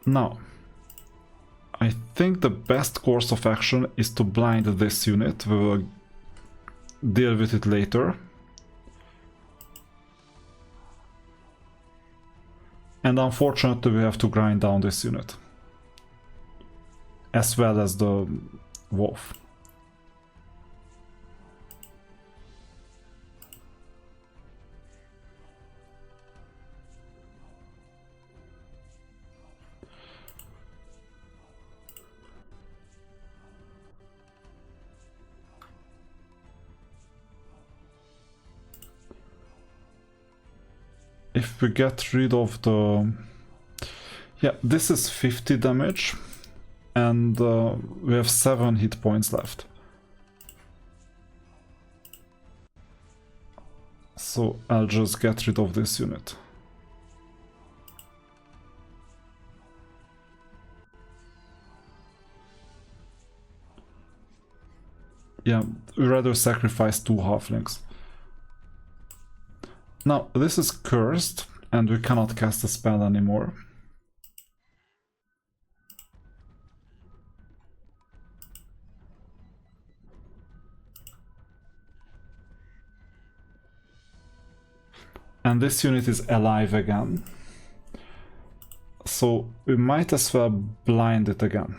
A: Now, I think the best course of action is to blind this unit. We will deal with it later. And unfortunately we have to grind down this unit. As well as the wolf. if we get rid of the... Yeah, this is 50 damage, and we have 7 hit points left. So I'll just get rid of this unit. Yeah, we'd rather sacrifice 2 halflings. Now, this is cursed, and we cannot cast a spell anymore. And this unit is alive again. So we might as well blind it again.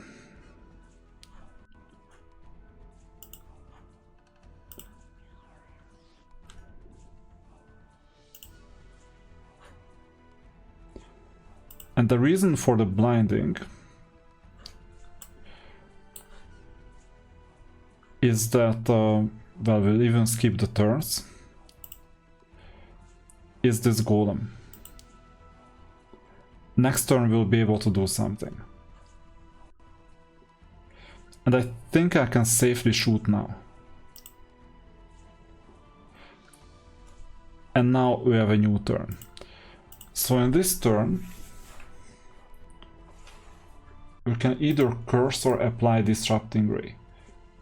A: And the reason for the blinding is that, well, we'll even skip the turns, is this golem. Next turn we'll be able to do something. And I think I can safely shoot now. And now we have a new turn. So in this turn, we can either curse or apply Disrupting Ray.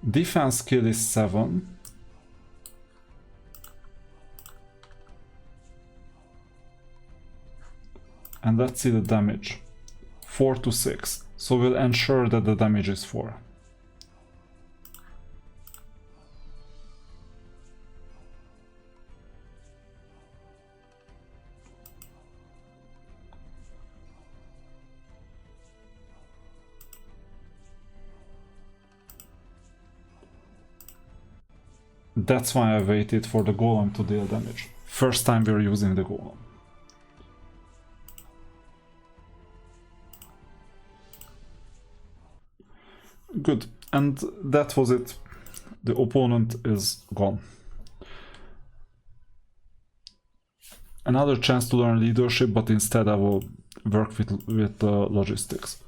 A: Defense skill is 7. And let's see the damage. 4 to 6. So we'll ensure that the damage is 4. That's why I waited for the golem to deal damage. First time we're using the golem. Good, and that was it. The opponent is gone. Another chance to learn leadership, but instead I will work with logistics.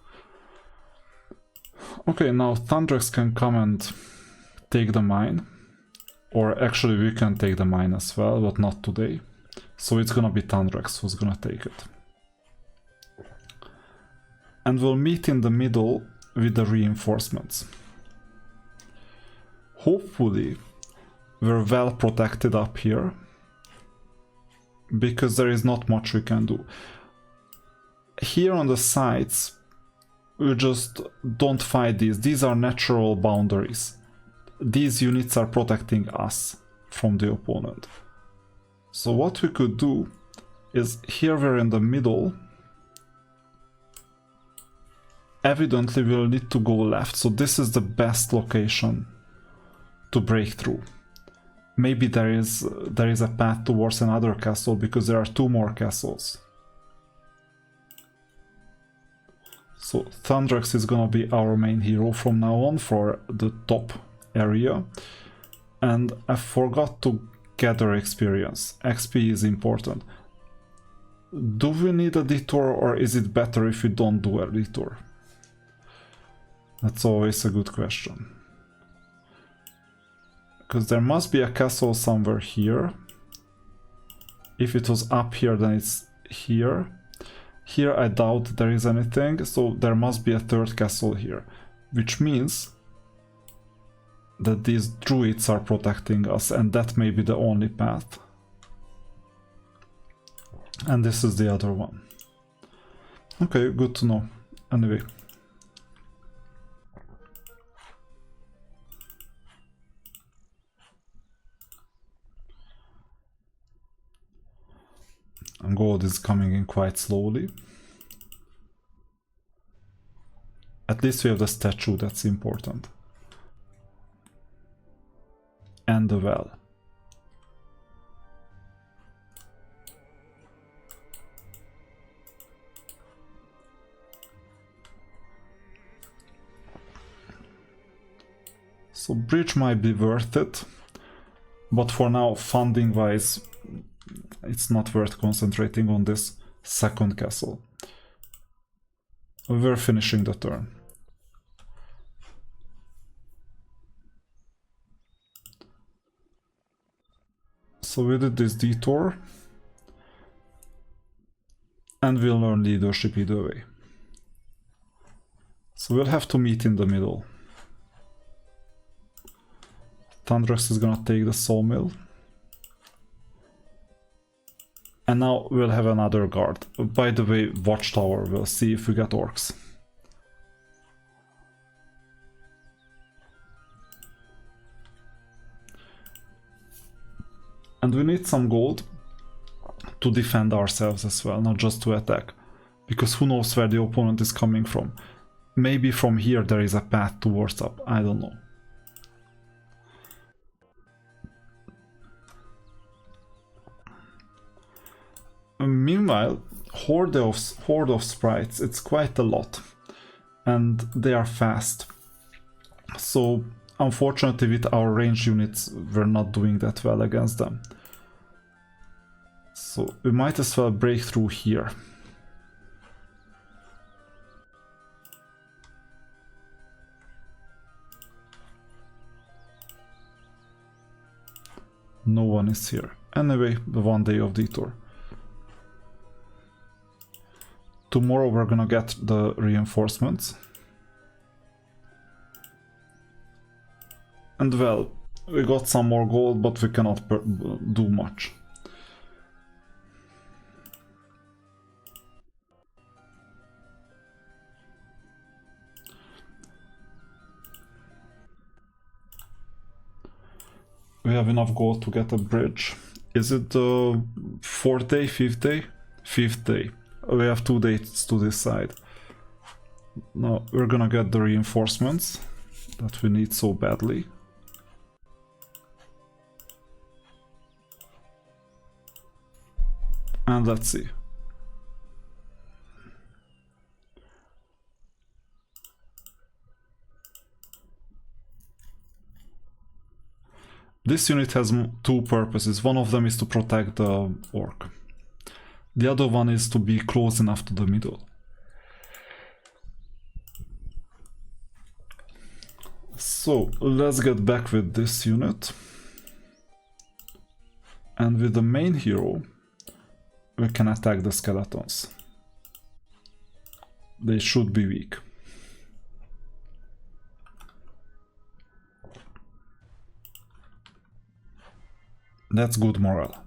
A: Okay, now Thundrax can come and take the mine. Or actually we can take the mine as well, but not today. So it's gonna be Thundrax who's gonna take it. And we'll meet in the middle with the reinforcements. Hopefully we're well protected up here, because there is not much we can do. Here on the sides, we just don't fight these. These are natural boundaries. These units are protecting us from the opponent. So what we could do is, here we're in the middle. Evidently we'll need to go left, so this is the best location to break through. Maybe there is a path towards another castle, because there are 2 more castles. So Thundrax is gonna be our main hero from now on for the top area. And I forgot to gather experience. XP is important. Do we need a detour, or is it better if we don't do a detour? That's always a good question. Because there must be a castle somewhere here. If it was up here, then it's here. Here I doubt there is anything, so there must be a 3rd castle here. Which means that these druids are protecting us, and that may be the only path. And this is the other one. Okay, good to know. Anyway. And gold is coming in quite slowly. At least we have the statue, that's important. And the well. So bridge might be worth it, but for now, funding wise, it's not worth concentrating on this second castle. We're finishing the turn. So we did this detour, and we'll learn leadership either way. So we'll have to meet in the middle. Thunderous is gonna take the sawmill. And now we'll have another guard. By the way, watchtower, we'll see if we get orcs. And we need some gold to defend ourselves as well, not just to attack. Because who knows where the opponent is coming from. Maybe from here there is a path towards up, I don't know. Meanwhile, horde of sprites, it's quite a lot. And they are fast. So, unfortunately with our range units, we're not doing that well against them. So, we might as well break through here. No one is here. Anyway, the 1 day of detour. Tomorrow we're gonna get the reinforcements. And well, we got some more gold, but we cannot do much. We have enough gold to get a bridge. Is it the 4th day, 5th day? 5th day. We have 2 days to decide. Now we're gonna get the reinforcements that we need so badly. And let's see. This unit has 2 purposes. One of them is to protect the orc. The other one is to be close enough to the middle. So let's get back with this unit. And with the main hero, we can attack the skeletons. They should be weak. That's good morale.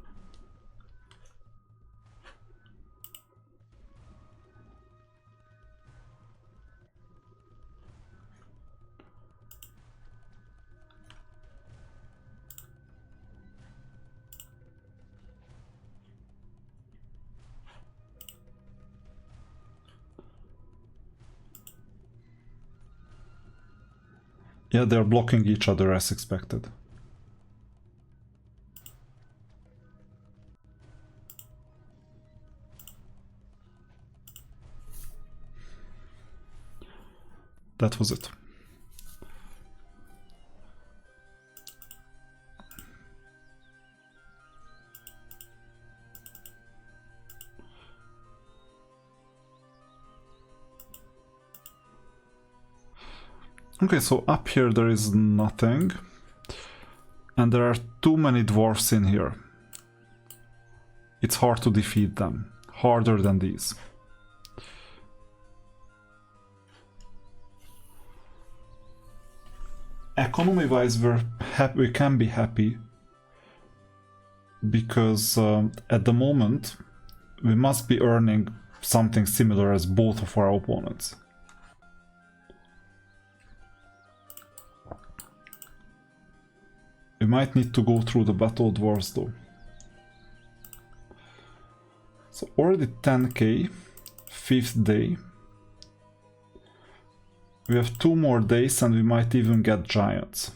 A: Yeah, they're blocking each other as expected. That was it. Okay, so up here there is nothing. And there are too many dwarfs in here. It's hard to defeat them. Harder than these. Economy-wise, we can be happy. Because at the moment, we must be earning something similar as both of our opponents. We might need to go through the battle dwarves though. So already 10k, 5th day. We have 2 more days and we might even get giants.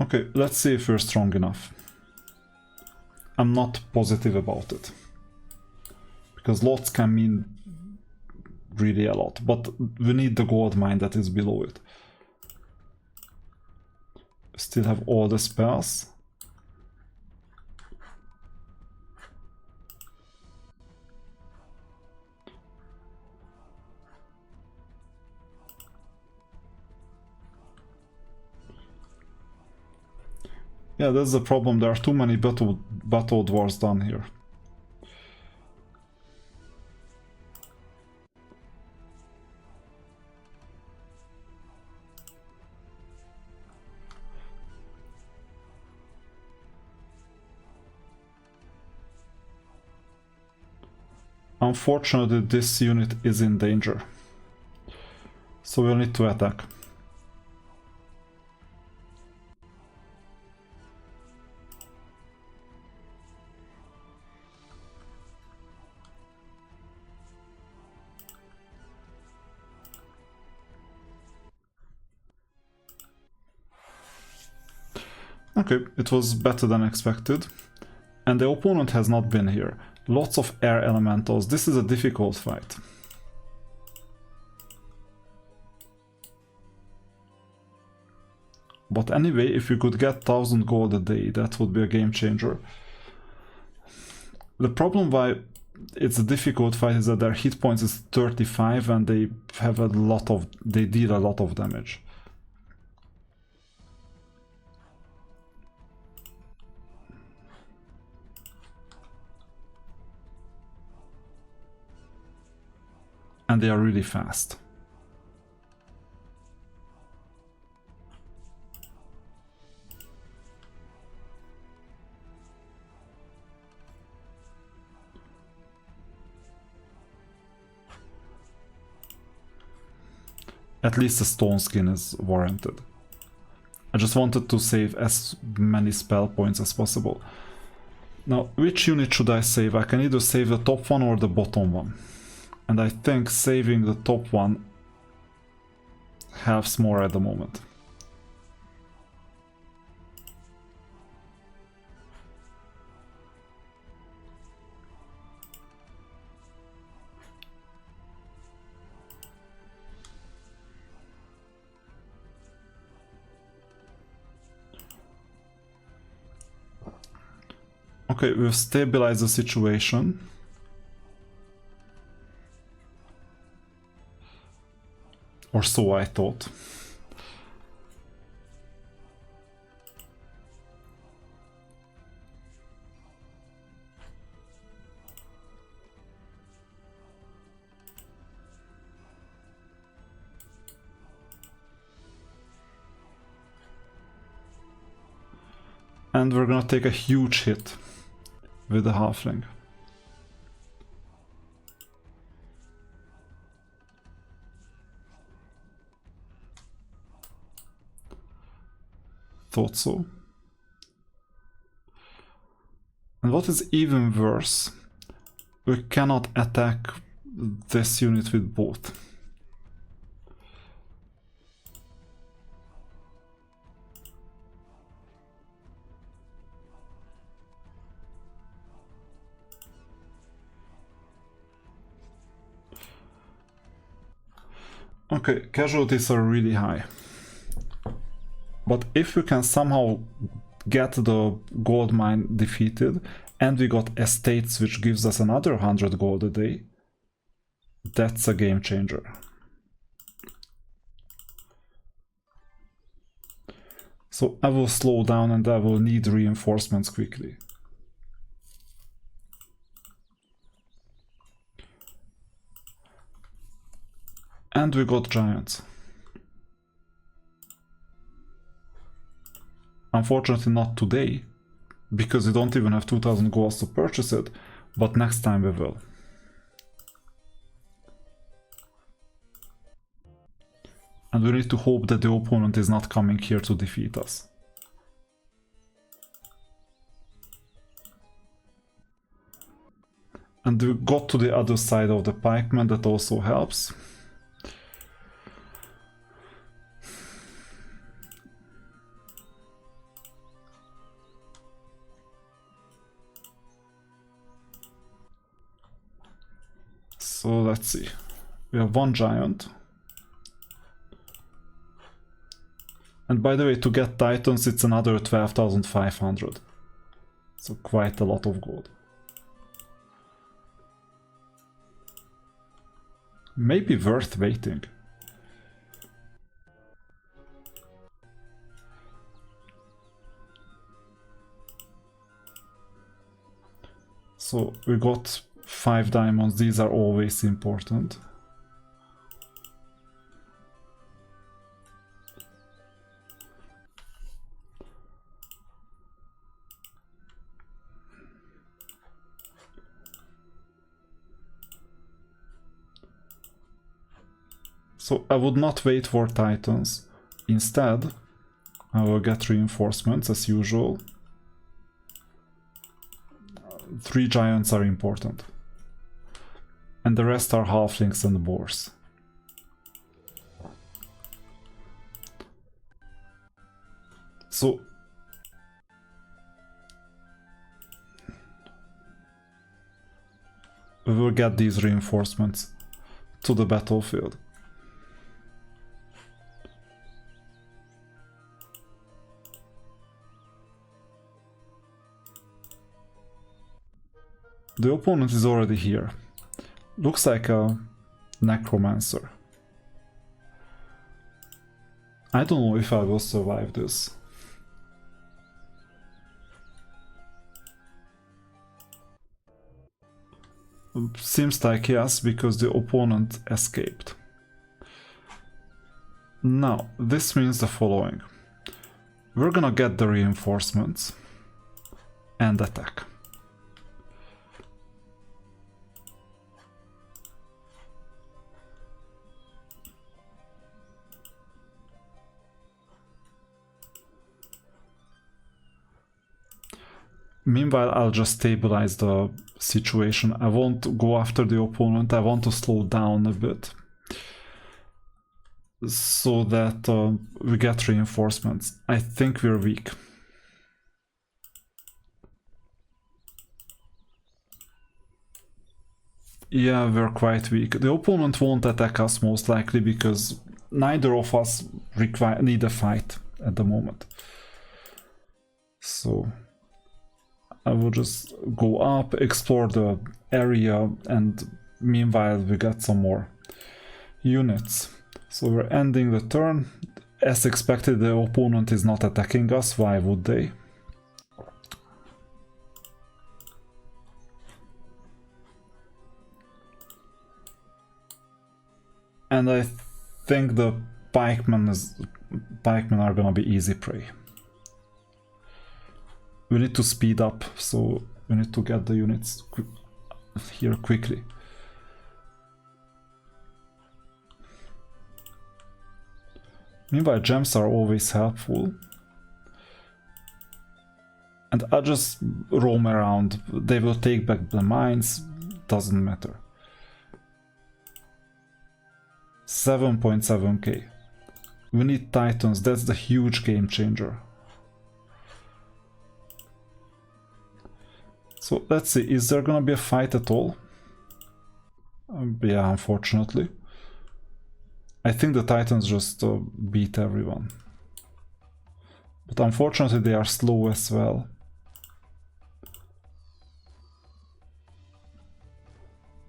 A: Okay, let's see if we're strong enough. I'm not positive about it. because lots can mean really a lot, but we need the gold mine that is below it. Still have all the spells. Yeah, that's the problem. There are too many battle dwarves down here. Unfortunately, this unit is in danger, so we'll need to attack. Okay, it was better than expected. And the opponent has not been here. Lots of air elementals. This is a difficult fight. But anyway, if we could get 1000 gold a day, that would be a game changer. The problem why it's a difficult fight is that their hit points is 35 and they have they deal a lot of damage. And they are really fast. At least the stone skin is warranted. I just wanted to save as many spell points as possible. Now, which unit should I save? I can either save the top one or the bottom one. And I think saving the top one helps more at the moment. Okay, we've stabilized the situation. Or so I thought. And we're gonna take a huge hit with the halfling. Thought so. And what is even worse, we cannot attack this unit with both. Okay, casualties are really high. But if we can somehow get the gold mine defeated and we got estates which gives us another 100 gold a day, that's a game changer. So I will slow down and I will need reinforcements quickly. And we got giants. Unfortunately not today, because we don't even have 2000 golds to purchase it, but next time we will. And we need to hope that the opponent is not coming here to defeat us. And we got to the other side of the pikeman, that also helps. So let's see. We have one giant. And by the way, to get titans, it's another 12,500. So quite a lot of gold. Maybe worth waiting. So we got 5 diamonds, these are always important. So I would not wait for titans. Instead, I will get reinforcements as usual. 3 giants are important. And the rest are halflings and boars. So we will get these reinforcements to the battlefield. The opponent is already here. Looks like a necromancer. I don't know if I will survive this. Seems like yes, because the opponent escaped. Now, this means the following. We're gonna get the reinforcements and attack. Meanwhile, I'll just stabilize the situation. I won't go after the opponent, I want to slow down a bit. So that we get reinforcements. I think we're weak. Yeah, we're quite weak. The opponent won't attack us most likely because neither of us need a fight at the moment. So I will just go up, explore the area, and meanwhile we get some more units. So we're ending the turn. As expected, the opponent is not attacking us. Why would they? And I think the pikemen are gonna be easy prey. We need to speed up, so we need to get the units here quickly. Meanwhile, gems are always helpful. And I just roam around. They will take back the mines, doesn't matter. 7.7k. We need titans, that's the huge game changer. So let's see, is there gonna be a fight at all? Yeah, unfortunately. I think the titans just beat everyone. But unfortunately they are slow as well.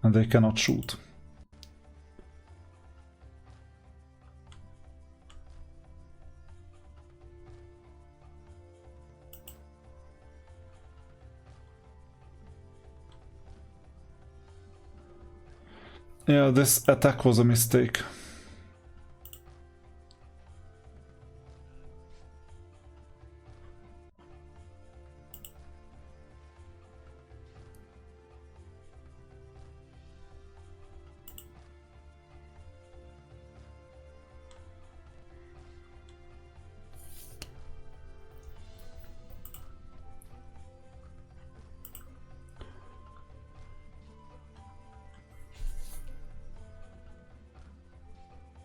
A: And they cannot shoot. Yeah, this attack was a mistake.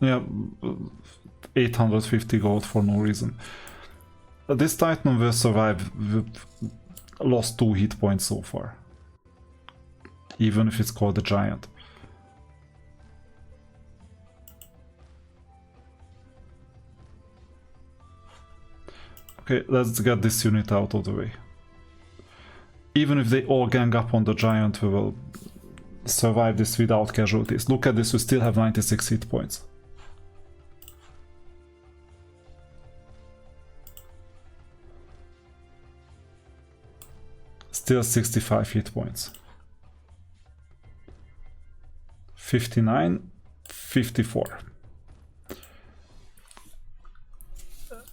A: Yeah, 850 gold for no reason. This Titan will survive with lost 2 hit points so far. Even if it's called a giant. Okay, let's get this unit out of the way. Even if they all gang up on the giant, we will survive this without casualties. Look at this, we still have 96 hit points. Still 65 hit points. 59, 54.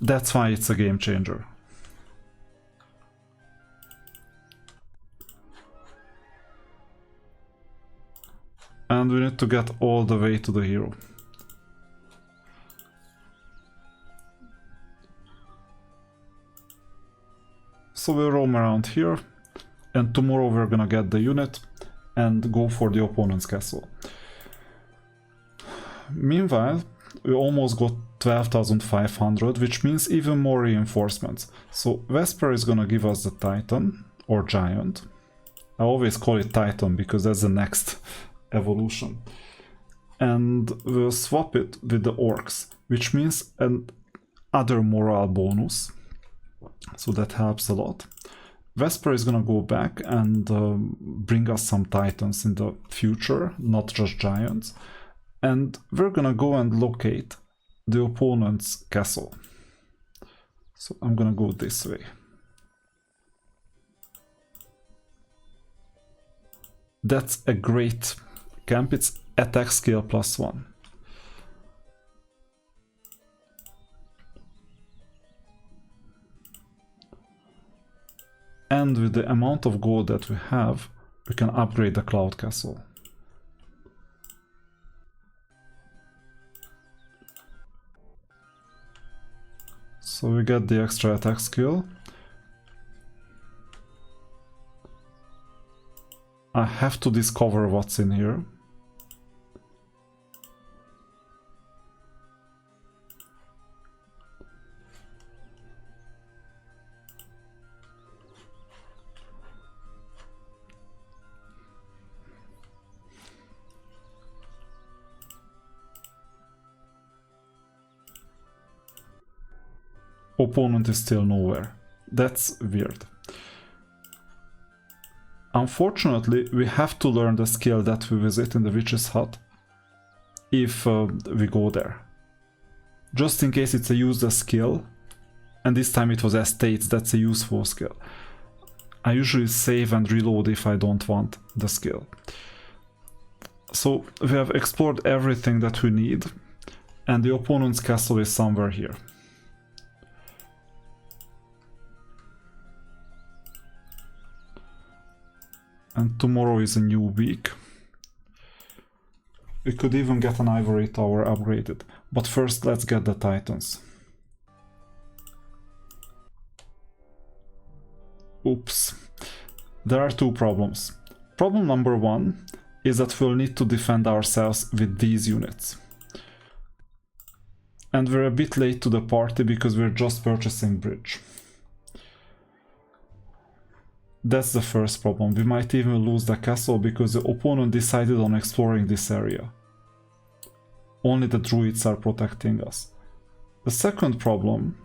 A: That's why it's a game changer. And we need to get all the way to the hero. So we'll roam around here, and tomorrow we're gonna get the unit and go for the opponent's castle. Meanwhile, we almost got 12,500, which means even more reinforcements. So Vesper is gonna give us the Titan, or Giant. I always call it Titan because that's the next evolution. And we'll swap it with the Orcs, which means another morale bonus. So that helps a lot. Vesper is gonna go back and bring us some Titans in the future, not just Giants. And we're gonna go and locate the opponent's castle. So I'm gonna go this way. That's a great camp. It's attack skill +1. And with the amount of gold that we have, we can upgrade the Cloud Castle. So we get the extra attack skill. I have to discover what's in here. Opponent is still nowhere. That's weird. Unfortunately, we have to learn the skill that we visit in the witch's hut if we go there. Just in case it's a useless skill, and this time it was estates, that's a useful skill. I usually save and reload if I don't want the skill. So we have explored everything that we need, and the opponent's castle is somewhere here. And tomorrow is a new week. We could even get an ivory tower upgraded. But first let's get the Titans. Oops. There are two problems. Problem number one is that we'll need to defend ourselves with these units. And we're a bit late to the party because we're just purchasing bridge. That's the first problem. We might even lose the castle because the opponent decided on exploring this area. Only the druids are protecting us. The second problem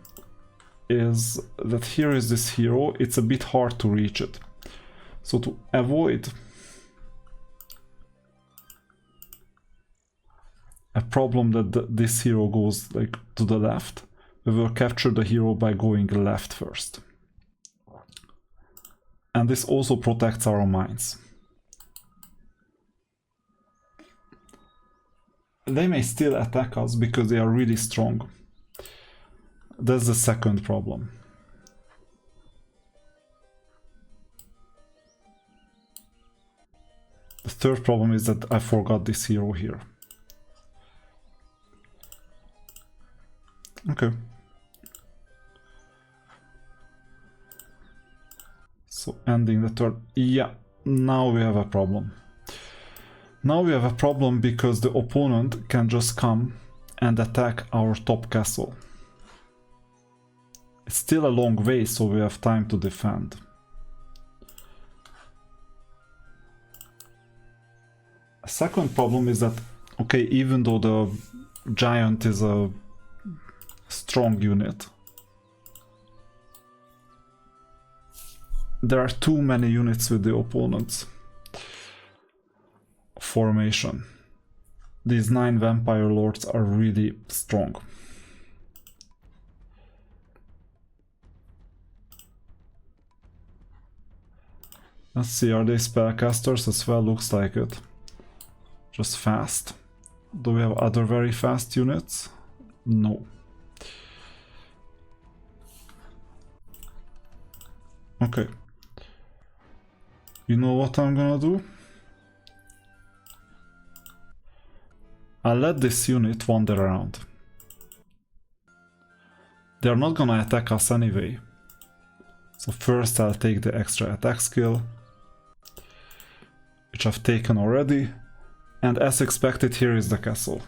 A: is that here is this hero. It's a bit hard to reach it. So to avoid a problem that this hero goes like to the left, we will capture the hero by going left first. And this also protects our mines. They may still attack us because they are really strong. That's the second problem. The third problem is that I forgot this hero here. Okay. So ending the third. Yeah, now we have a problem. Now we have a problem because the opponent can just come and attack our top castle. It's still a long way, so we have time to defend. A second problem is that, okay, even though the giant is a strong unit, there are too many units with the opponent's formation. These 9 vampire lords are really strong. Let's see, are they spellcasters as well? Looks like it. Just fast. Do we have other very fast units? No. Okay. You know what I'm gonna do? I'll let this unit wander around. They're not gonna attack us anyway. So first I'll take the extra attack skill, which I've taken already. And as expected, here is the castle.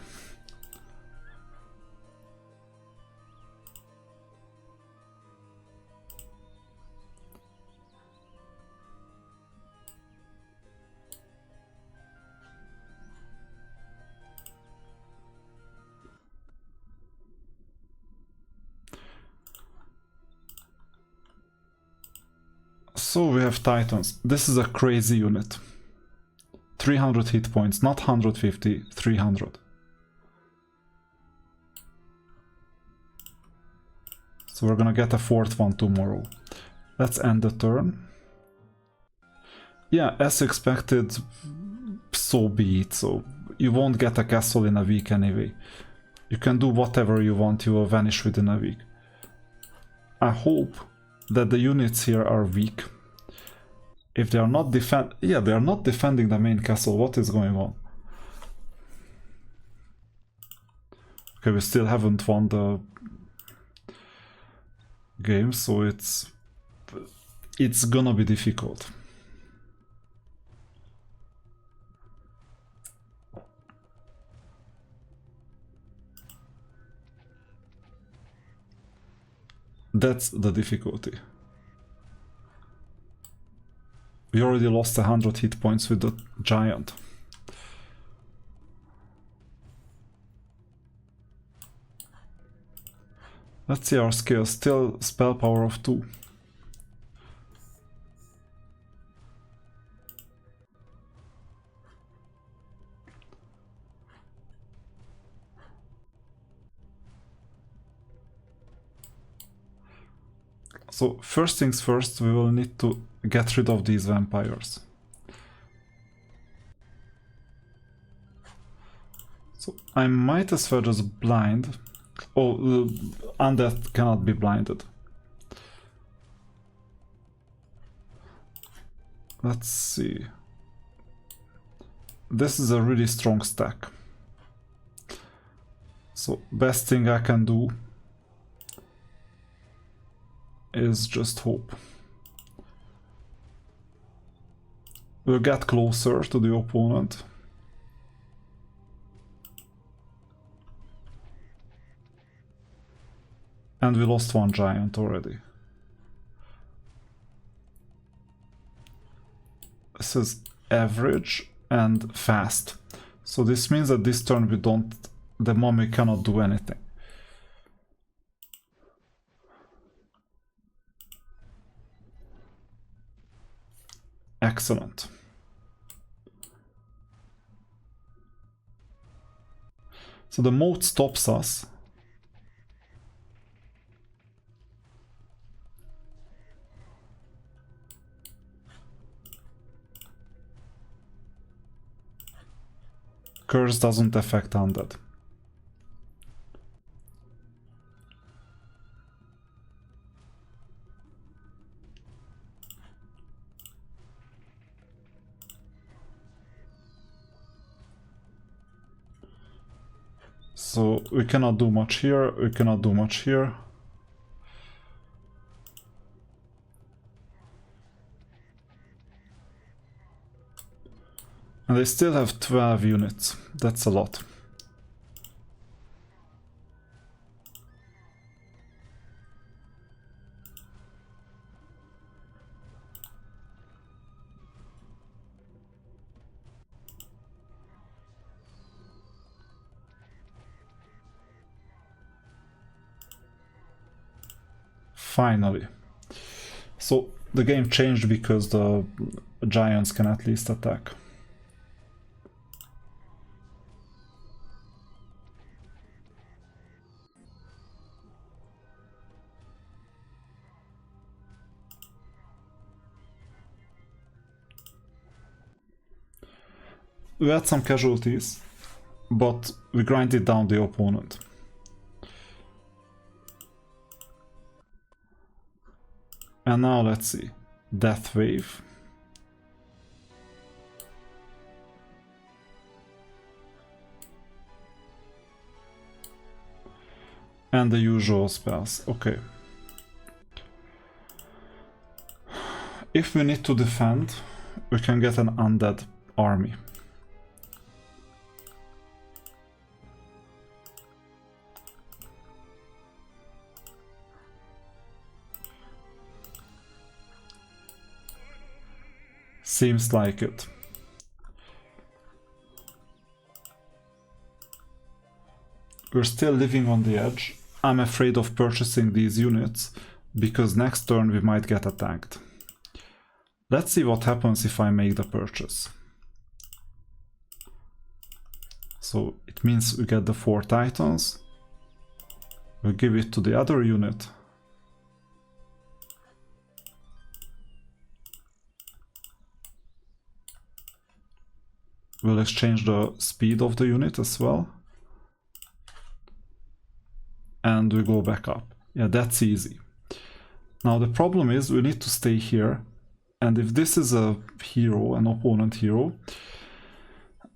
A: So we have Titans. This is a crazy unit. 300 hit points, not 150, 300. So we're gonna get a 4th one tomorrow. Let's end the turn. Yeah, as expected, so be it. So you won't get a castle in a week anyway. You can do whatever you want, you will vanish within a week. I hope that the units here are weak. If they are not they are not defending the main castle. What is going on? Okay, we still haven't won the game, so it's gonna be difficult. That's the difficulty. We already lost 100 hit points with the giant. Let's see our skills. Still spell power of 2. So first things first, we will need to get rid of these vampires. So I might as well just blind. Oh, undead cannot be blinded. Let's see. This is a really strong stack. So best thing I can do is just hope. We'll get closer to the opponent. And we lost 1 giant already. This is average and fast. So this means that this turn the mummy cannot do anything. Excellent. So the moat stops us. Curse doesn't affect undead. So we cannot do much here, we cannot do much here. And they still have 12 units. That's a lot. Finally. So the game changed because the giants can at least attack. We had some casualties, but we grinded down the opponent. And now let's see. Death Wave. And the usual spells. Okay. If we need to defend, we can get an undead army. Seems like it. We're still living on the edge. I'm afraid of purchasing these units because next turn we might get attacked. Let's see what happens if I make the purchase. So it means we get the 4 titans. We'll give it to the other unit. We'll exchange the speed of the unit as well. And we go back up. Yeah, that's easy. Now the problem is we need to stay here. And if this is a hero, an opponent hero,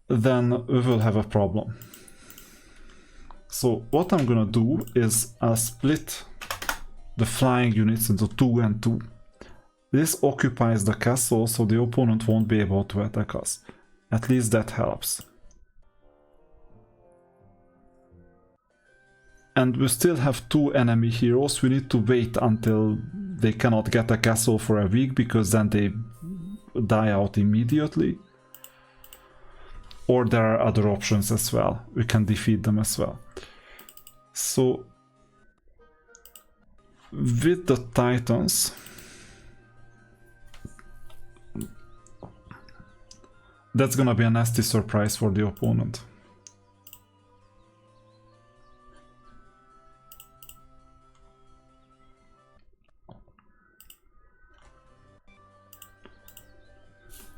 A: then we will have a problem. So what I'm gonna do is I'll split the flying units into 2 and 2. This occupies the castle, so the opponent won't be able to attack us. At least that helps. And we still have 2 enemy heroes. We need to wait until they cannot get a castle for a week, because then they die out immediately. Or there are other options as well. We can defeat them as well. So with the titans, that's gonna be a nasty surprise for the opponent.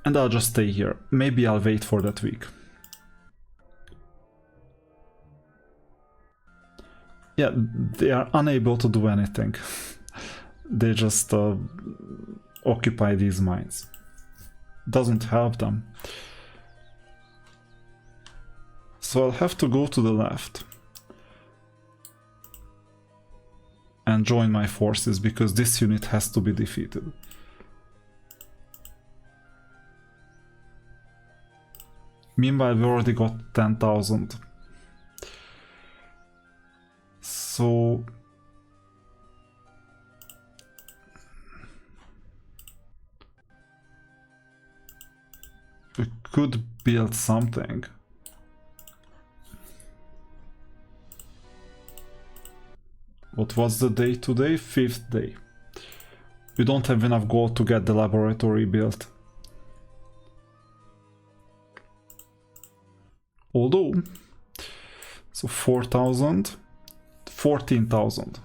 A: And I'll just stay here. Maybe I'll wait for that week. Yeah, they are unable to do anything. They just occupy these mines. Doesn't help them. So I'll have to go to the left and join my forces, because this unit has to be defeated. Meanwhile, we already got 10,000. So we could build something. What was the day today? 5th day. We don't have enough gold to get the laboratory built. Although, so 4,000, 14,000.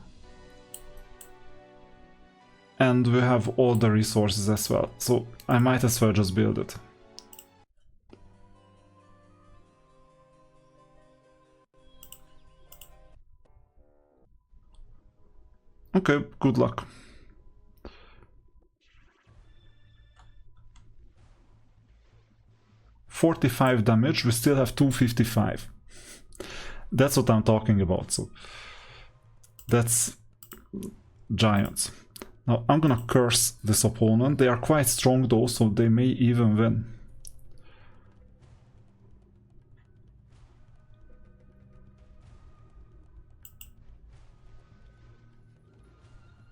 A: And we have all the resources as well, so I might as well just build it. Okay, good luck. $45 damage, we still have 255. That's what I'm talking about, so that's giants. Now I'm gonna curse this opponent. They are quite strong though, so they may even win.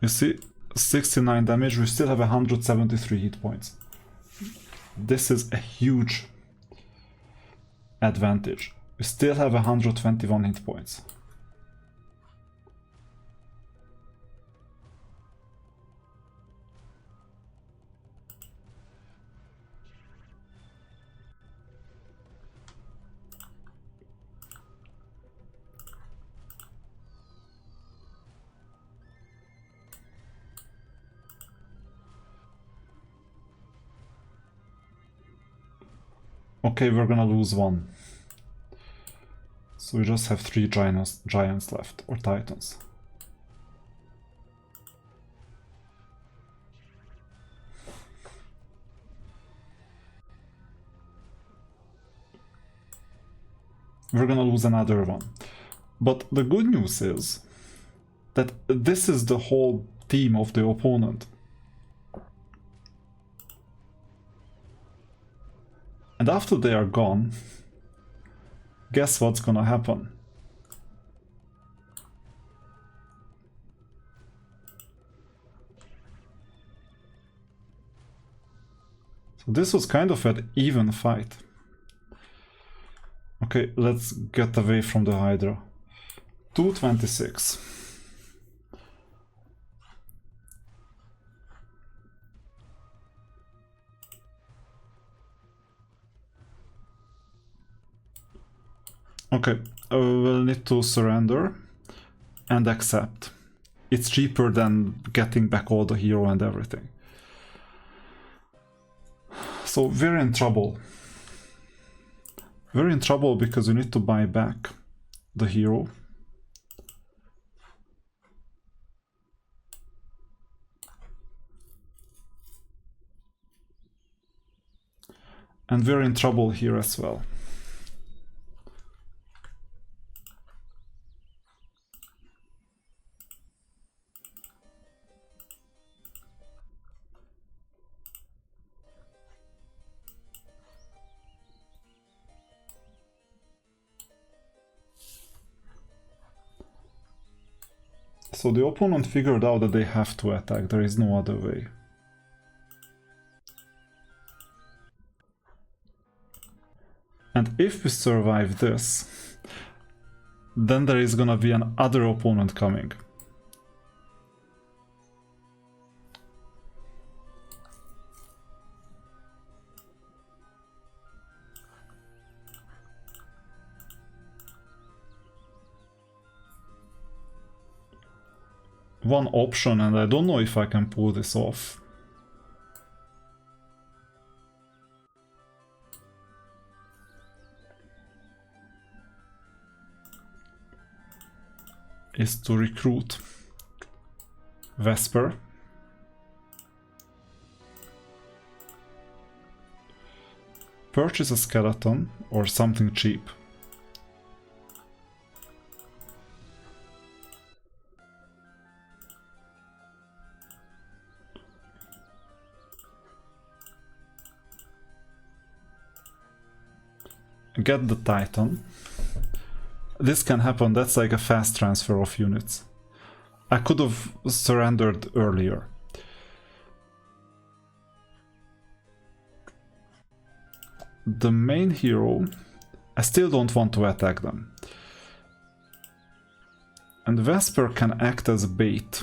A: You see, 69 damage, we still have 173 hit points. This is a huge advantage. We still have 121 hit points. Okay, we're gonna lose one. So we just have 3 giants left, or titans. We're gonna lose another one. But the good news is that this is the whole team of the opponent. And after they are gone, guess what's gonna happen? So this was kind of an even fight. Okay, let's get away from the Hydra. 226. Okay, we'll need to surrender and accept. It's cheaper than getting back all the hero and everything. So we're in trouble. We're in trouble because we need to buy back the hero. And we're in trouble here as well. So the opponent figured out that they have to attack, there is no other way. And if we survive this, then there is gonna be another opponent coming. One option, and I don't know if I can pull this off. Is to recruit Vesper. Purchase a skeleton or something cheap. Get the Titan. This can happen, that's like a fast transfer of units. I could have surrendered earlier. The main hero, I still don't want to attack them. And Vesper can act as bait.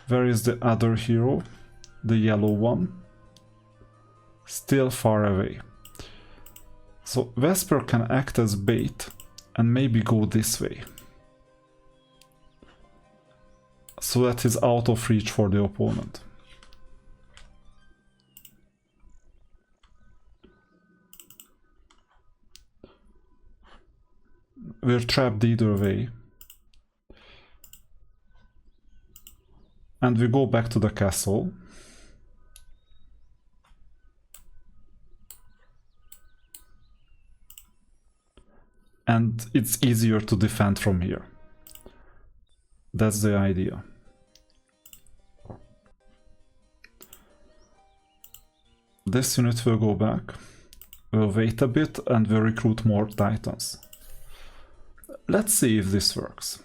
A: Where is the other hero? The yellow one. Still far away. So Vesper can act as bait and maybe go this way. So that he's out of reach for the opponent. We're trapped either way. And we go back to the castle. And it's easier to defend from here. That's the idea. This unit will go back. We'll wait a bit and we'll recruit more titans. Let's see if this works.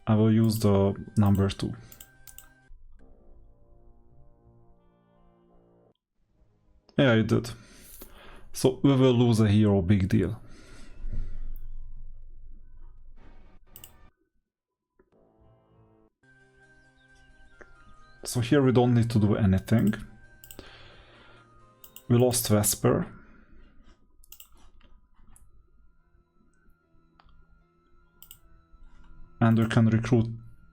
A: I will use the number 2. Yeah, it did. So we will lose a hero, big deal. So here we don't need to do anything. We lost Vesper. And we can recruit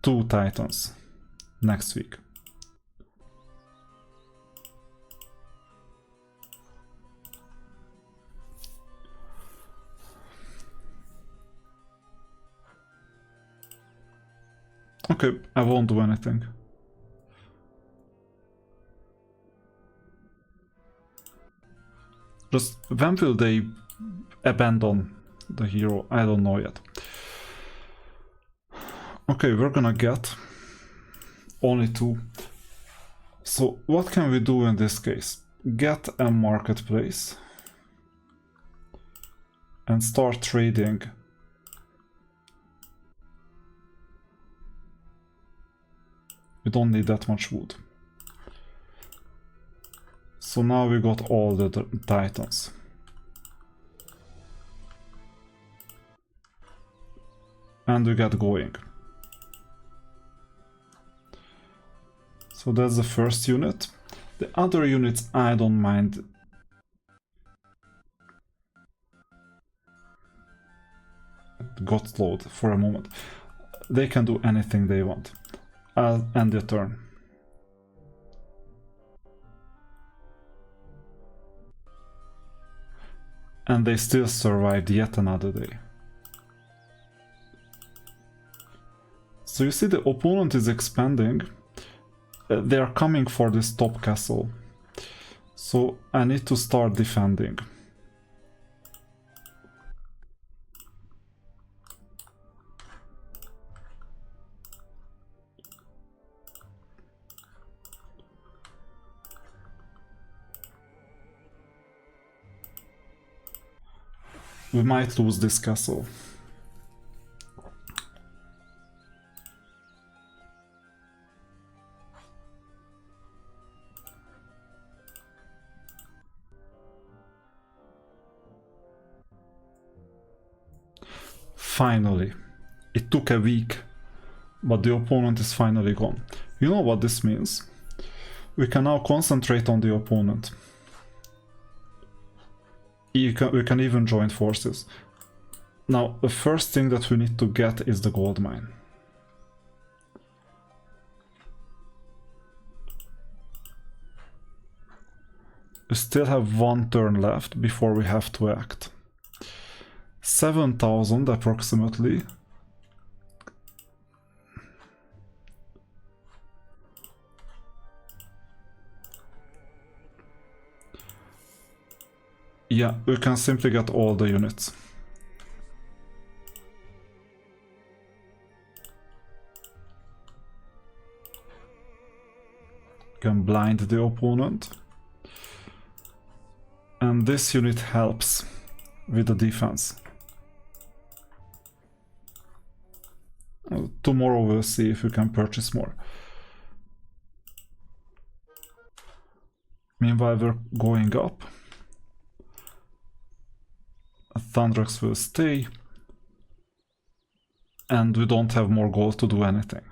A: 2 titans next week. Okay, I won't do anything. Just when will they abandon the hero? I don't know yet. Okay, we're gonna get only 2. So what can we do in this case? Get a marketplace and start trading. We don't need that much wood. So now we got all the titans. And we get going. So that's the first unit. The other units I don't mind. Got slowed for a moment. They can do anything they want. I'll end the turn. And they still survived yet another day. So you see the opponent is expanding. They are coming for this top castle. So I need to start defending. We might lose this castle. Finally. It took a week, but the opponent is finally gone. You know what this means? We can now concentrate on the opponent. We can even join forces. Now, the first thing that we need to get is the gold mine. We still have 1 turn left before we have to act. 7,000 approximately. Yeah, we can simply get all the units. Can blind the opponent. And this unit helps with the defense. Tomorrow we'll see if we can purchase more. Meanwhile we're going up. Thundrax will stay. And we don't have more gold to do anything.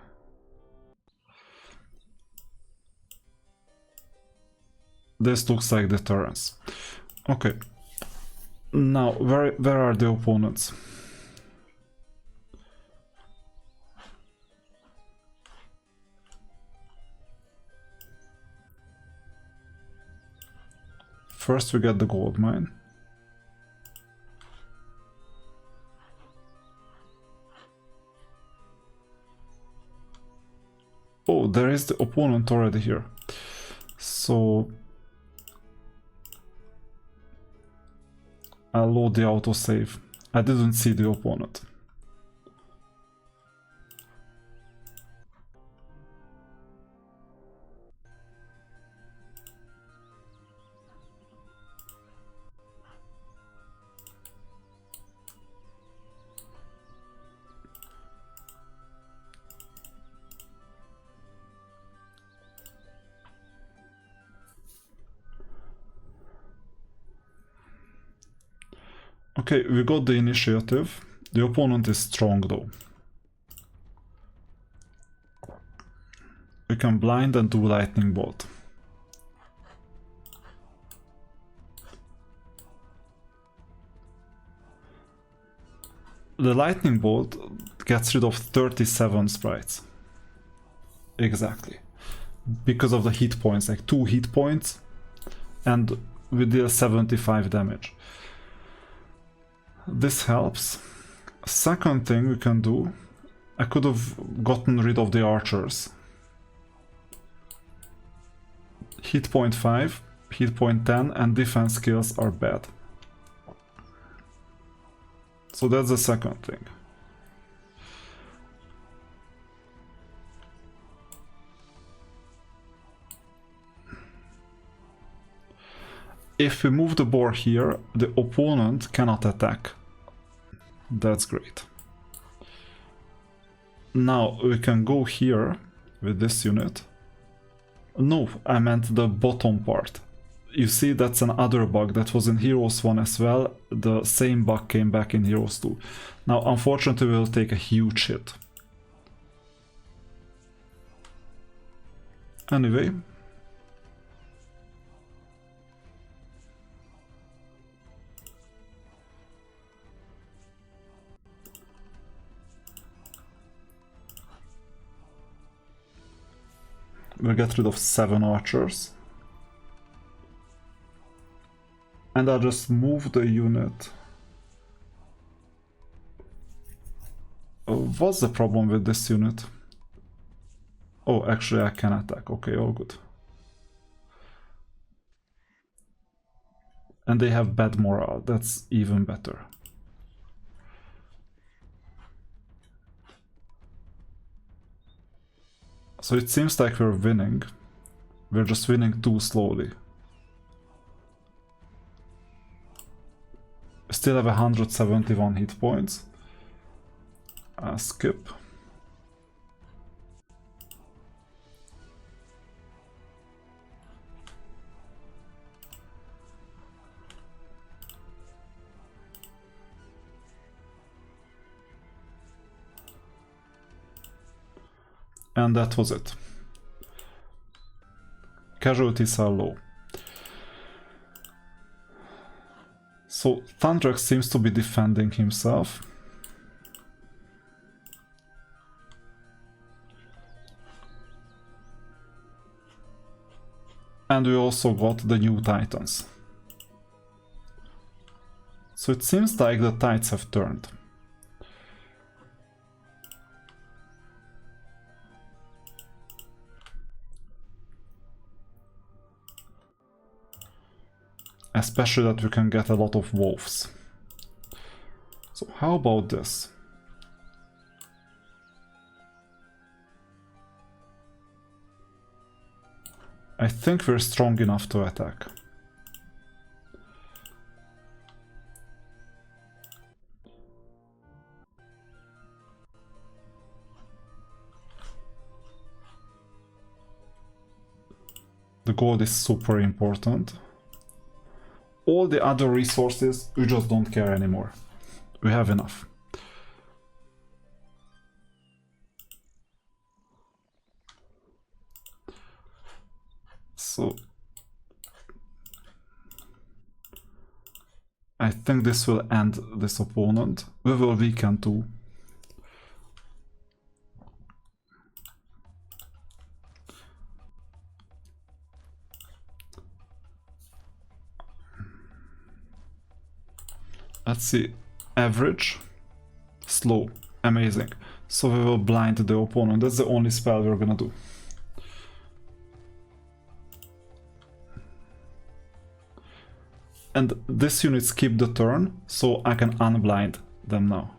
A: This looks like deterrence. Okay. Now, where are the opponents? First we get the gold mine. Oh, there is the opponent already here. So I'll load the autosave. I didn't see the opponent. Okay, we got the initiative. The opponent is strong though. We can blind and do lightning bolt. The lightning bolt gets rid of 37 sprites. Exactly. Because of the hit points, like 2 hit points, and we deal 75 damage. This helps. Second thing we can do, I could have gotten rid of the archers. Hit point 5, hit point 10, and defense skills are bad. So that's the second thing. If we move the boar here, the opponent cannot attack. That's great. Now we can go here with this unit. No, I meant the bottom part. You see, that's another bug that was in Heroes 1 as well. The same bug came back in Heroes 2. Now, unfortunately, we'll take a huge hit. Anyway. We'll get rid of 7 archers. And I'll just move the unit. What's the problem with this unit? Oh, actually I can attack. Okay, all good. And they have bad morale. That's even better. So it seems like we're winning. We're just winning too slowly. Still have 171 hit points. Skip. And that was it. Casualties are low. So Thundrax seems to be defending himself. And we also got the new Titans. So it seems like the tides have turned. Especially that we can get a lot of wolves. So how about this? I think we're strong enough to attack. The gold is super important. All the other resources, we just don't care anymore. We have enough. So I think this will end this opponent. We will weaken too. Let's see. Average, slow, amazing. So we will blind the opponent. That's the only spell we're gonna do. And this unit skipped the turn, so I can unblind them now.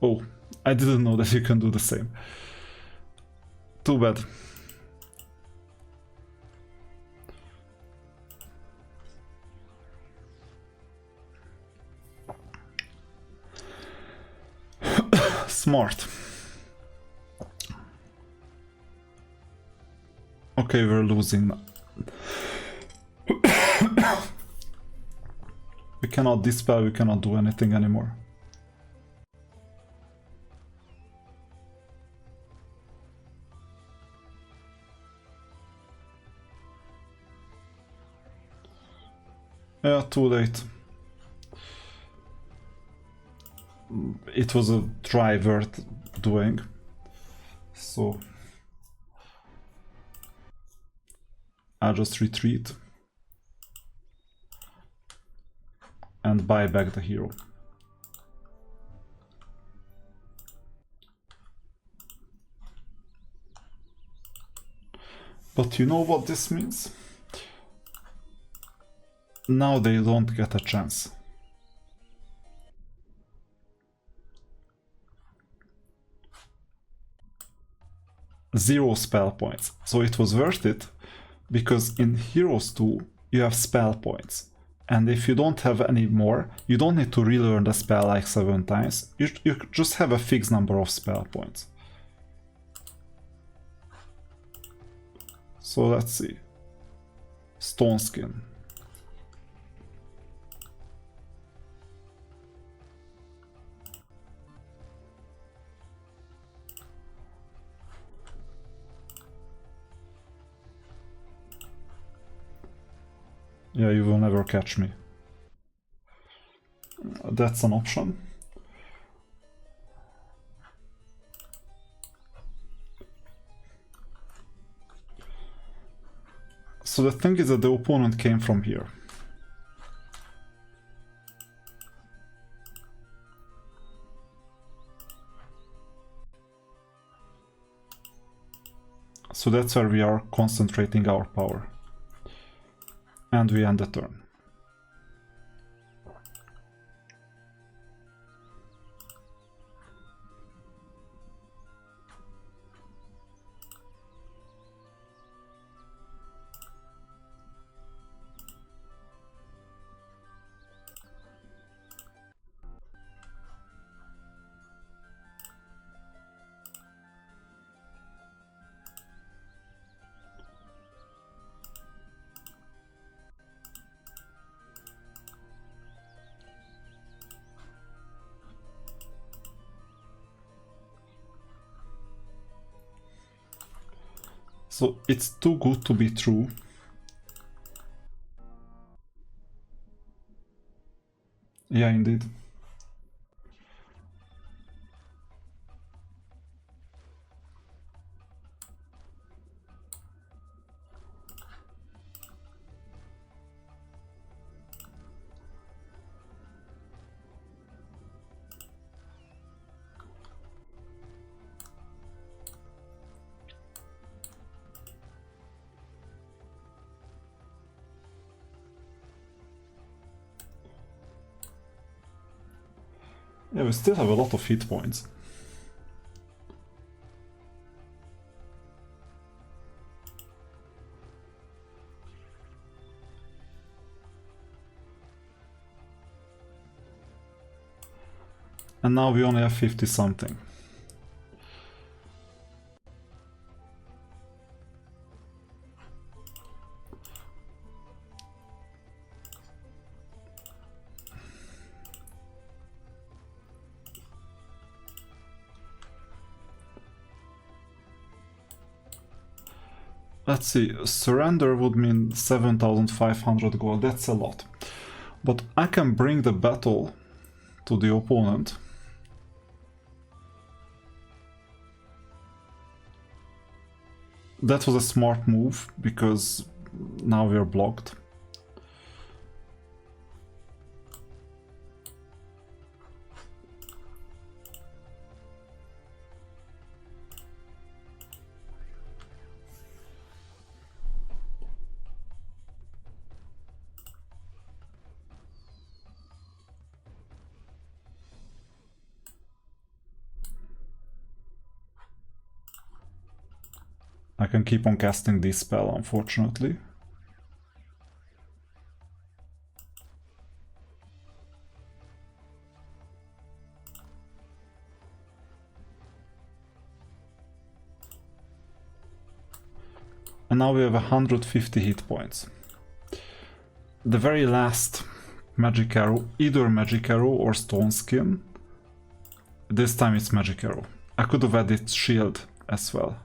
A: Oh, I didn't know that you can do the same. Too bad. Smart. Okay, we're losing now. We cannot dispel, we cannot do anything anymore. Yeah, too late. It was a try worth doing. So I'll just retreat and buy back the hero. But you know what this means? Now they don't get a chance. Zero spell points. So it was worth it, because in Heroes 2 you have spell points. And if you don't have any more, you don't need to relearn the spell like 7 times. You just have a fixed number of spell points. So let's see. Stone Skin. Yeah, you will never catch me. That's an option. So the thing is that the opponent came from here. So that's where we are concentrating our power. And we end the turn. So it's too good to be true. Yeah, indeed. Yeah, we still have a lot of hit points. And now we only have 50 something. Let's see, surrender would mean 7,500 gold, that's a lot. But I can bring the battle to the opponent. That was a smart move, because now we're blocked. I can keep on casting this spell, unfortunately. And now we have 150 hit points. The very last magic arrow, either magic arrow or stone skin. This time it's magic arrow. I could have added shield as well.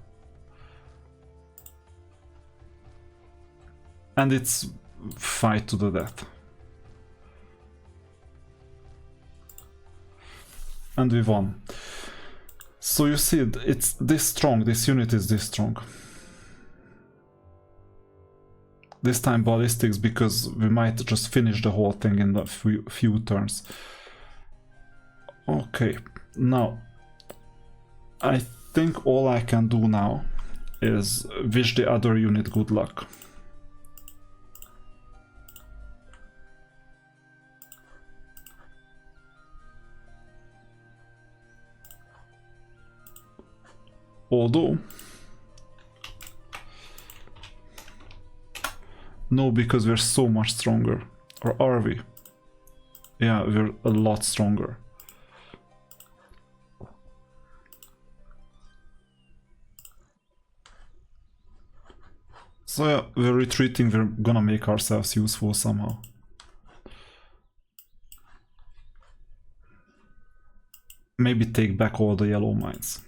A: And it's fight to the death. And we won. So you see, it's this strong, this unit is this strong. This time ballistics, because we might just finish the whole thing in a few turns. Okay, now I think all I can do now is wish the other unit good luck. Although, no, because we're so much stronger. Or are we? Yeah, we're a lot stronger. So yeah, we're retreating, we're gonna make ourselves useful somehow. Maybe take back all the yellow mines.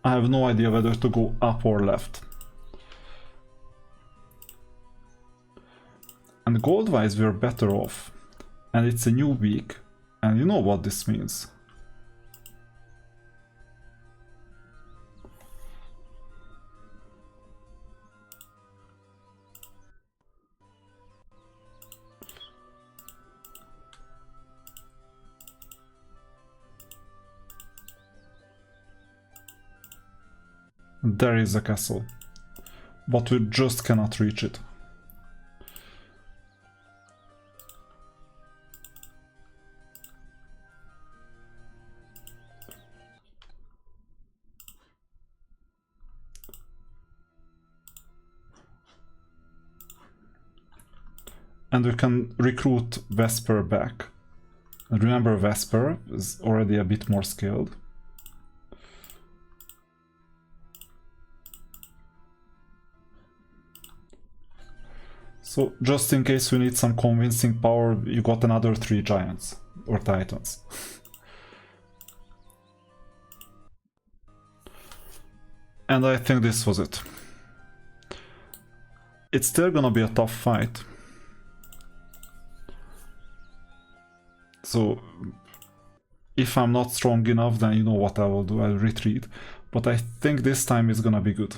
A: I have no idea whether to go up or left. And gold-wise we're better off. And it's a new week. And you know what this means. There is a castle. But we just cannot reach it. And we can recruit Vesper back. And remember, Vesper is already a bit more skilled. So just in case we need some convincing power, you got another 3 giants or titans. And I think this was it. It's still gonna be a tough fight. So if I'm not strong enough, then you know what I will do, I'll retreat. But I think this time it's gonna be good.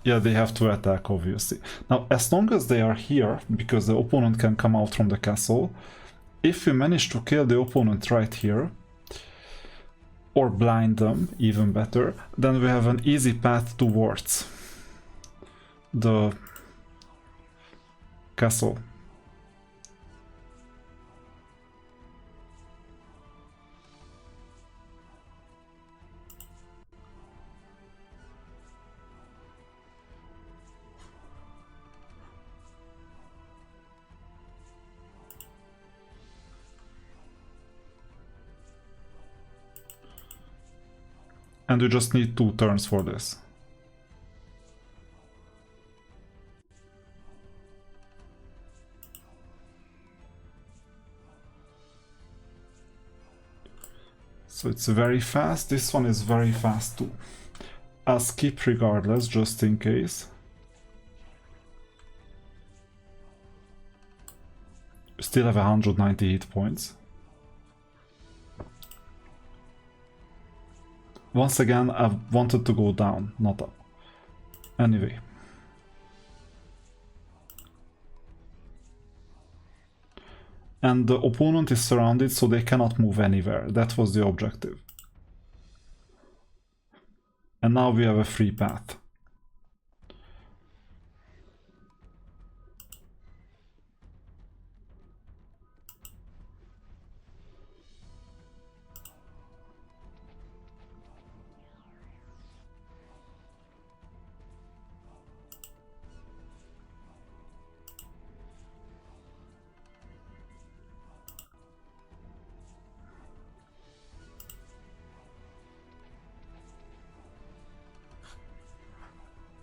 A: Yeah, they have to attack, obviously. Now, as long as they are here, because the opponent can come out from the castle, if we manage to kill the opponent right here, or blind them, even better, then we have an easy path towards the castle. And you just need 2 turns for this. So it's very fast. This one is very fast too. I'll skip regardless, just in case. Still have 190 hit points. Once again, I wanted to go down, not up. Anyway. And the opponent is surrounded, so they cannot move anywhere. That was the objective. And now we have a free path.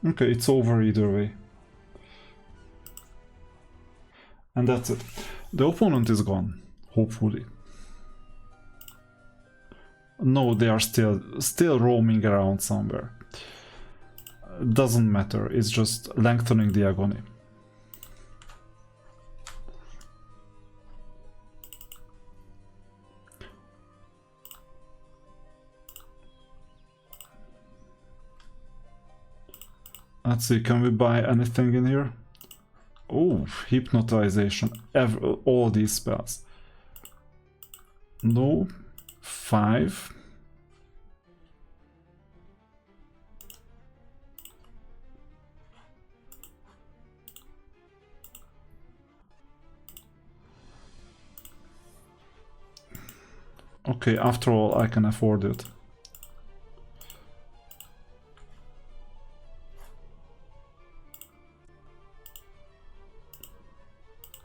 A: Okay, it's over either way. And that's it. The opponent is gone, hopefully. No, they are still roaming around somewhere. Doesn't matter, it's just lengthening the agony. Let's see, can we buy anything in here? Oh, hypnotization, all these spells. No, 5. Okay, after all, I can afford it.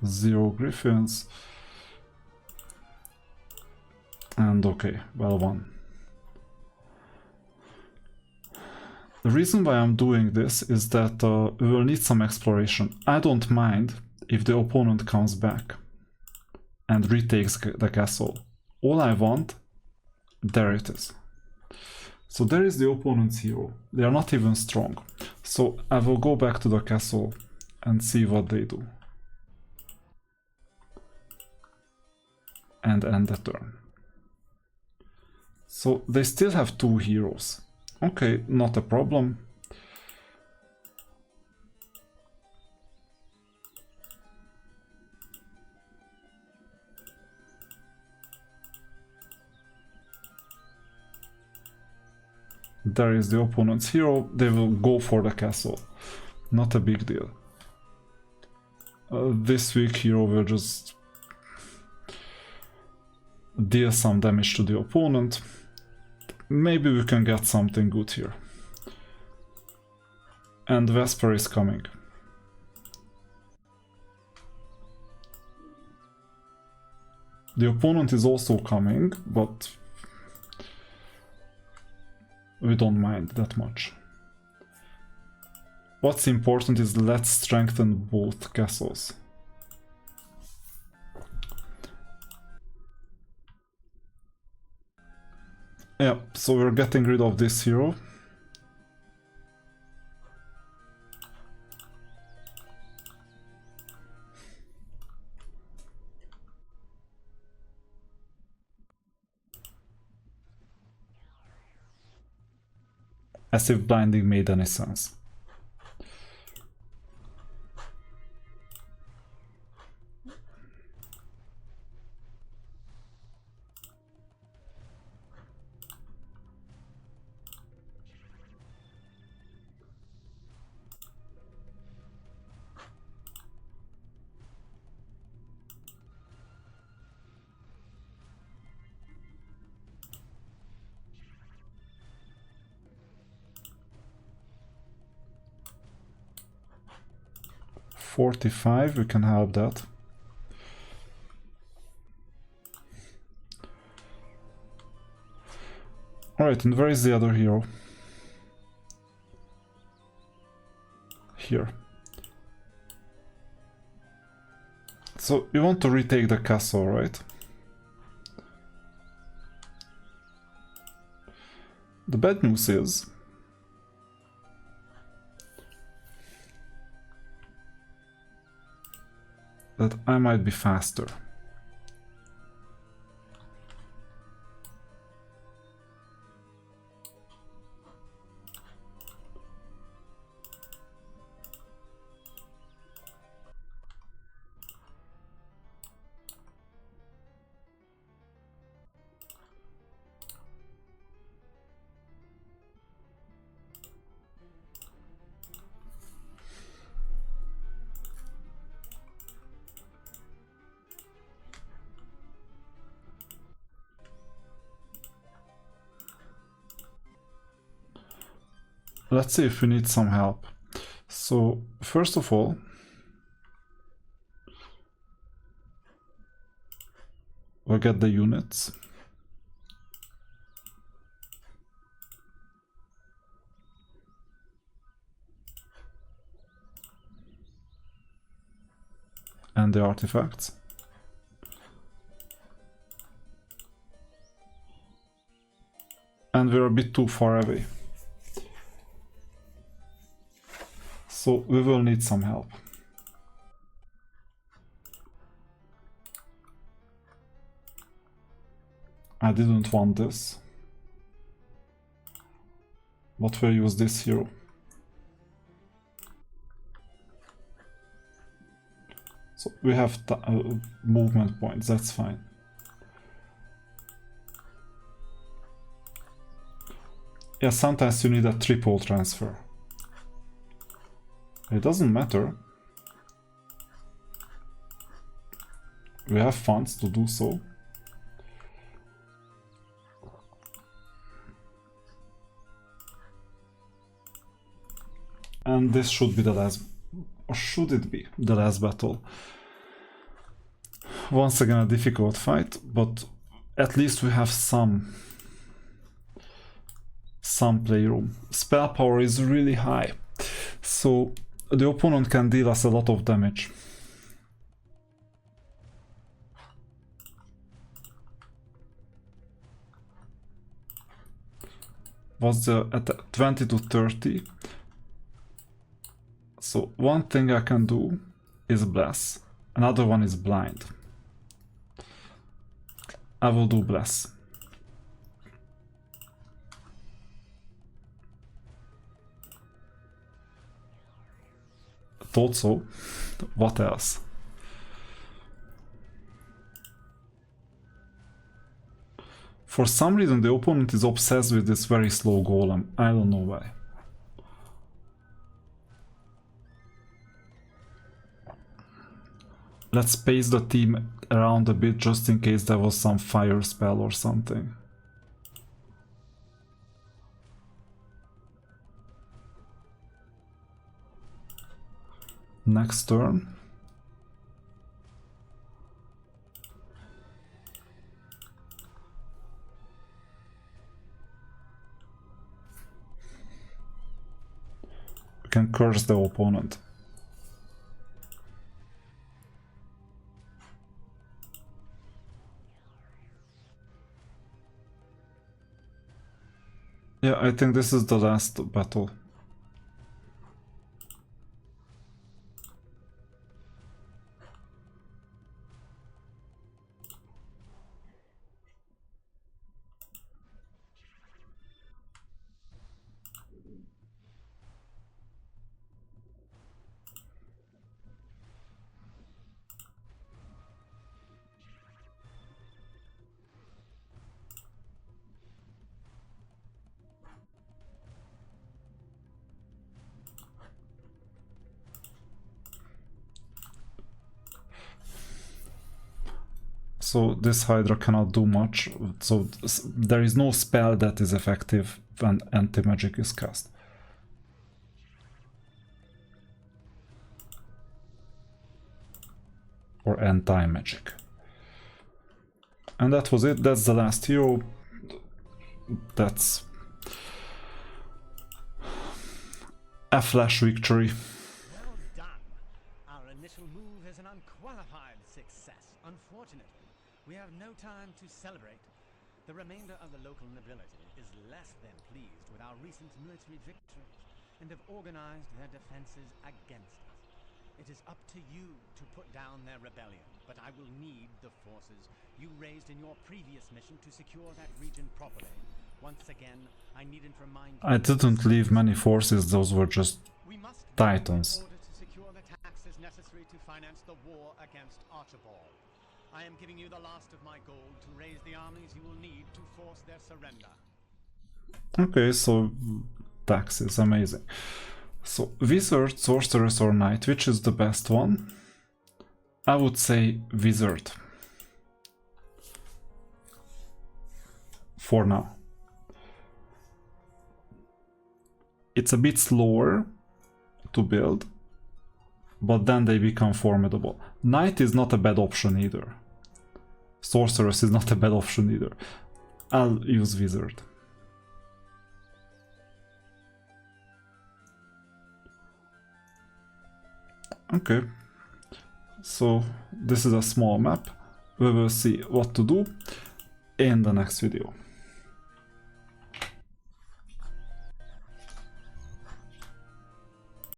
A: Zero griffins. And okay, well won. The reason why I'm doing this is that we will need some exploration. I don't mind if the opponent comes back and retakes the castle. All I want, there it is. So there is the opponent's hero. They are not even strong. So I will go back to the castle and see what they do. And end the turn. So they still have 2 heroes. Okay, not a problem. There is the opponent's hero. They will go for the castle. Not a big deal. This weak hero will just deal some damage to the opponent. Maybe we can get something good here. And Vesper is coming. The opponent is also coming, but we don't mind that much. What's important is let's strengthen both castles. Yeah, so we're getting rid of this hero. As if blinding made any sense. $45, we can help that. Alright, and where is the other hero? Here. So you want to retake the castle, right? The bad news is that I might be faster. Let's see if we need some help. So, first of all, we'll get the units. and the artifacts. And we're a bit too far away. So we will need some help. I didn't want this. But we'll use this hero. So we have movement points, that's fine. Yeah, sometimes you need a triple transfer. It doesn't matter. We have funds to do so. And this should be the last, or should it be the last battle? Once again a difficult fight, but at least we have some playroom. Spell power is really high, so the opponent can deal us a lot of damage. Was the at 20 to 30? So one thing I can do is bless, another one is blind. I will do bless. Thought so. What else? For some reason the opponent is obsessed with this very slow golem. I don't know why. Let's space the team around a bit just in case there was some fire spell or something. Next turn. We can curse the opponent. Yeah, I think this is the last battle. So this Hydra cannot do much, so there is no spell that is effective when anti-magic is cast. Or anti-magic. And that was it, that's the last hero. That's a flash victory.
C: Well done. Our initial move is an unqualified success. Unfortunately, we have no time to celebrate. The remainder of the local nobility is less than pleased with our recent military victories and have organized their defenses against us. It is up to you to put down their rebellion, but I will need the forces you raised in your previous mission to secure that region properly. Once again, I needn't remind you.
A: I didn't leave many forces, those were just titans.
C: In order to secure the taxes necessary to finance the war against Archibald. I am giving you the last of my gold to raise the armies you will need to force their surrender.
A: Okay, so taxes, amazing. So wizard, sorceress or knight, which is the best one? I would say wizard. For now. It's a bit slower to build, but then they become formidable. Knight is not a bad option either. Sorceress is not a bad option either. I'll use wizard. Okay. So this is a small map. We will see what to do in the next video.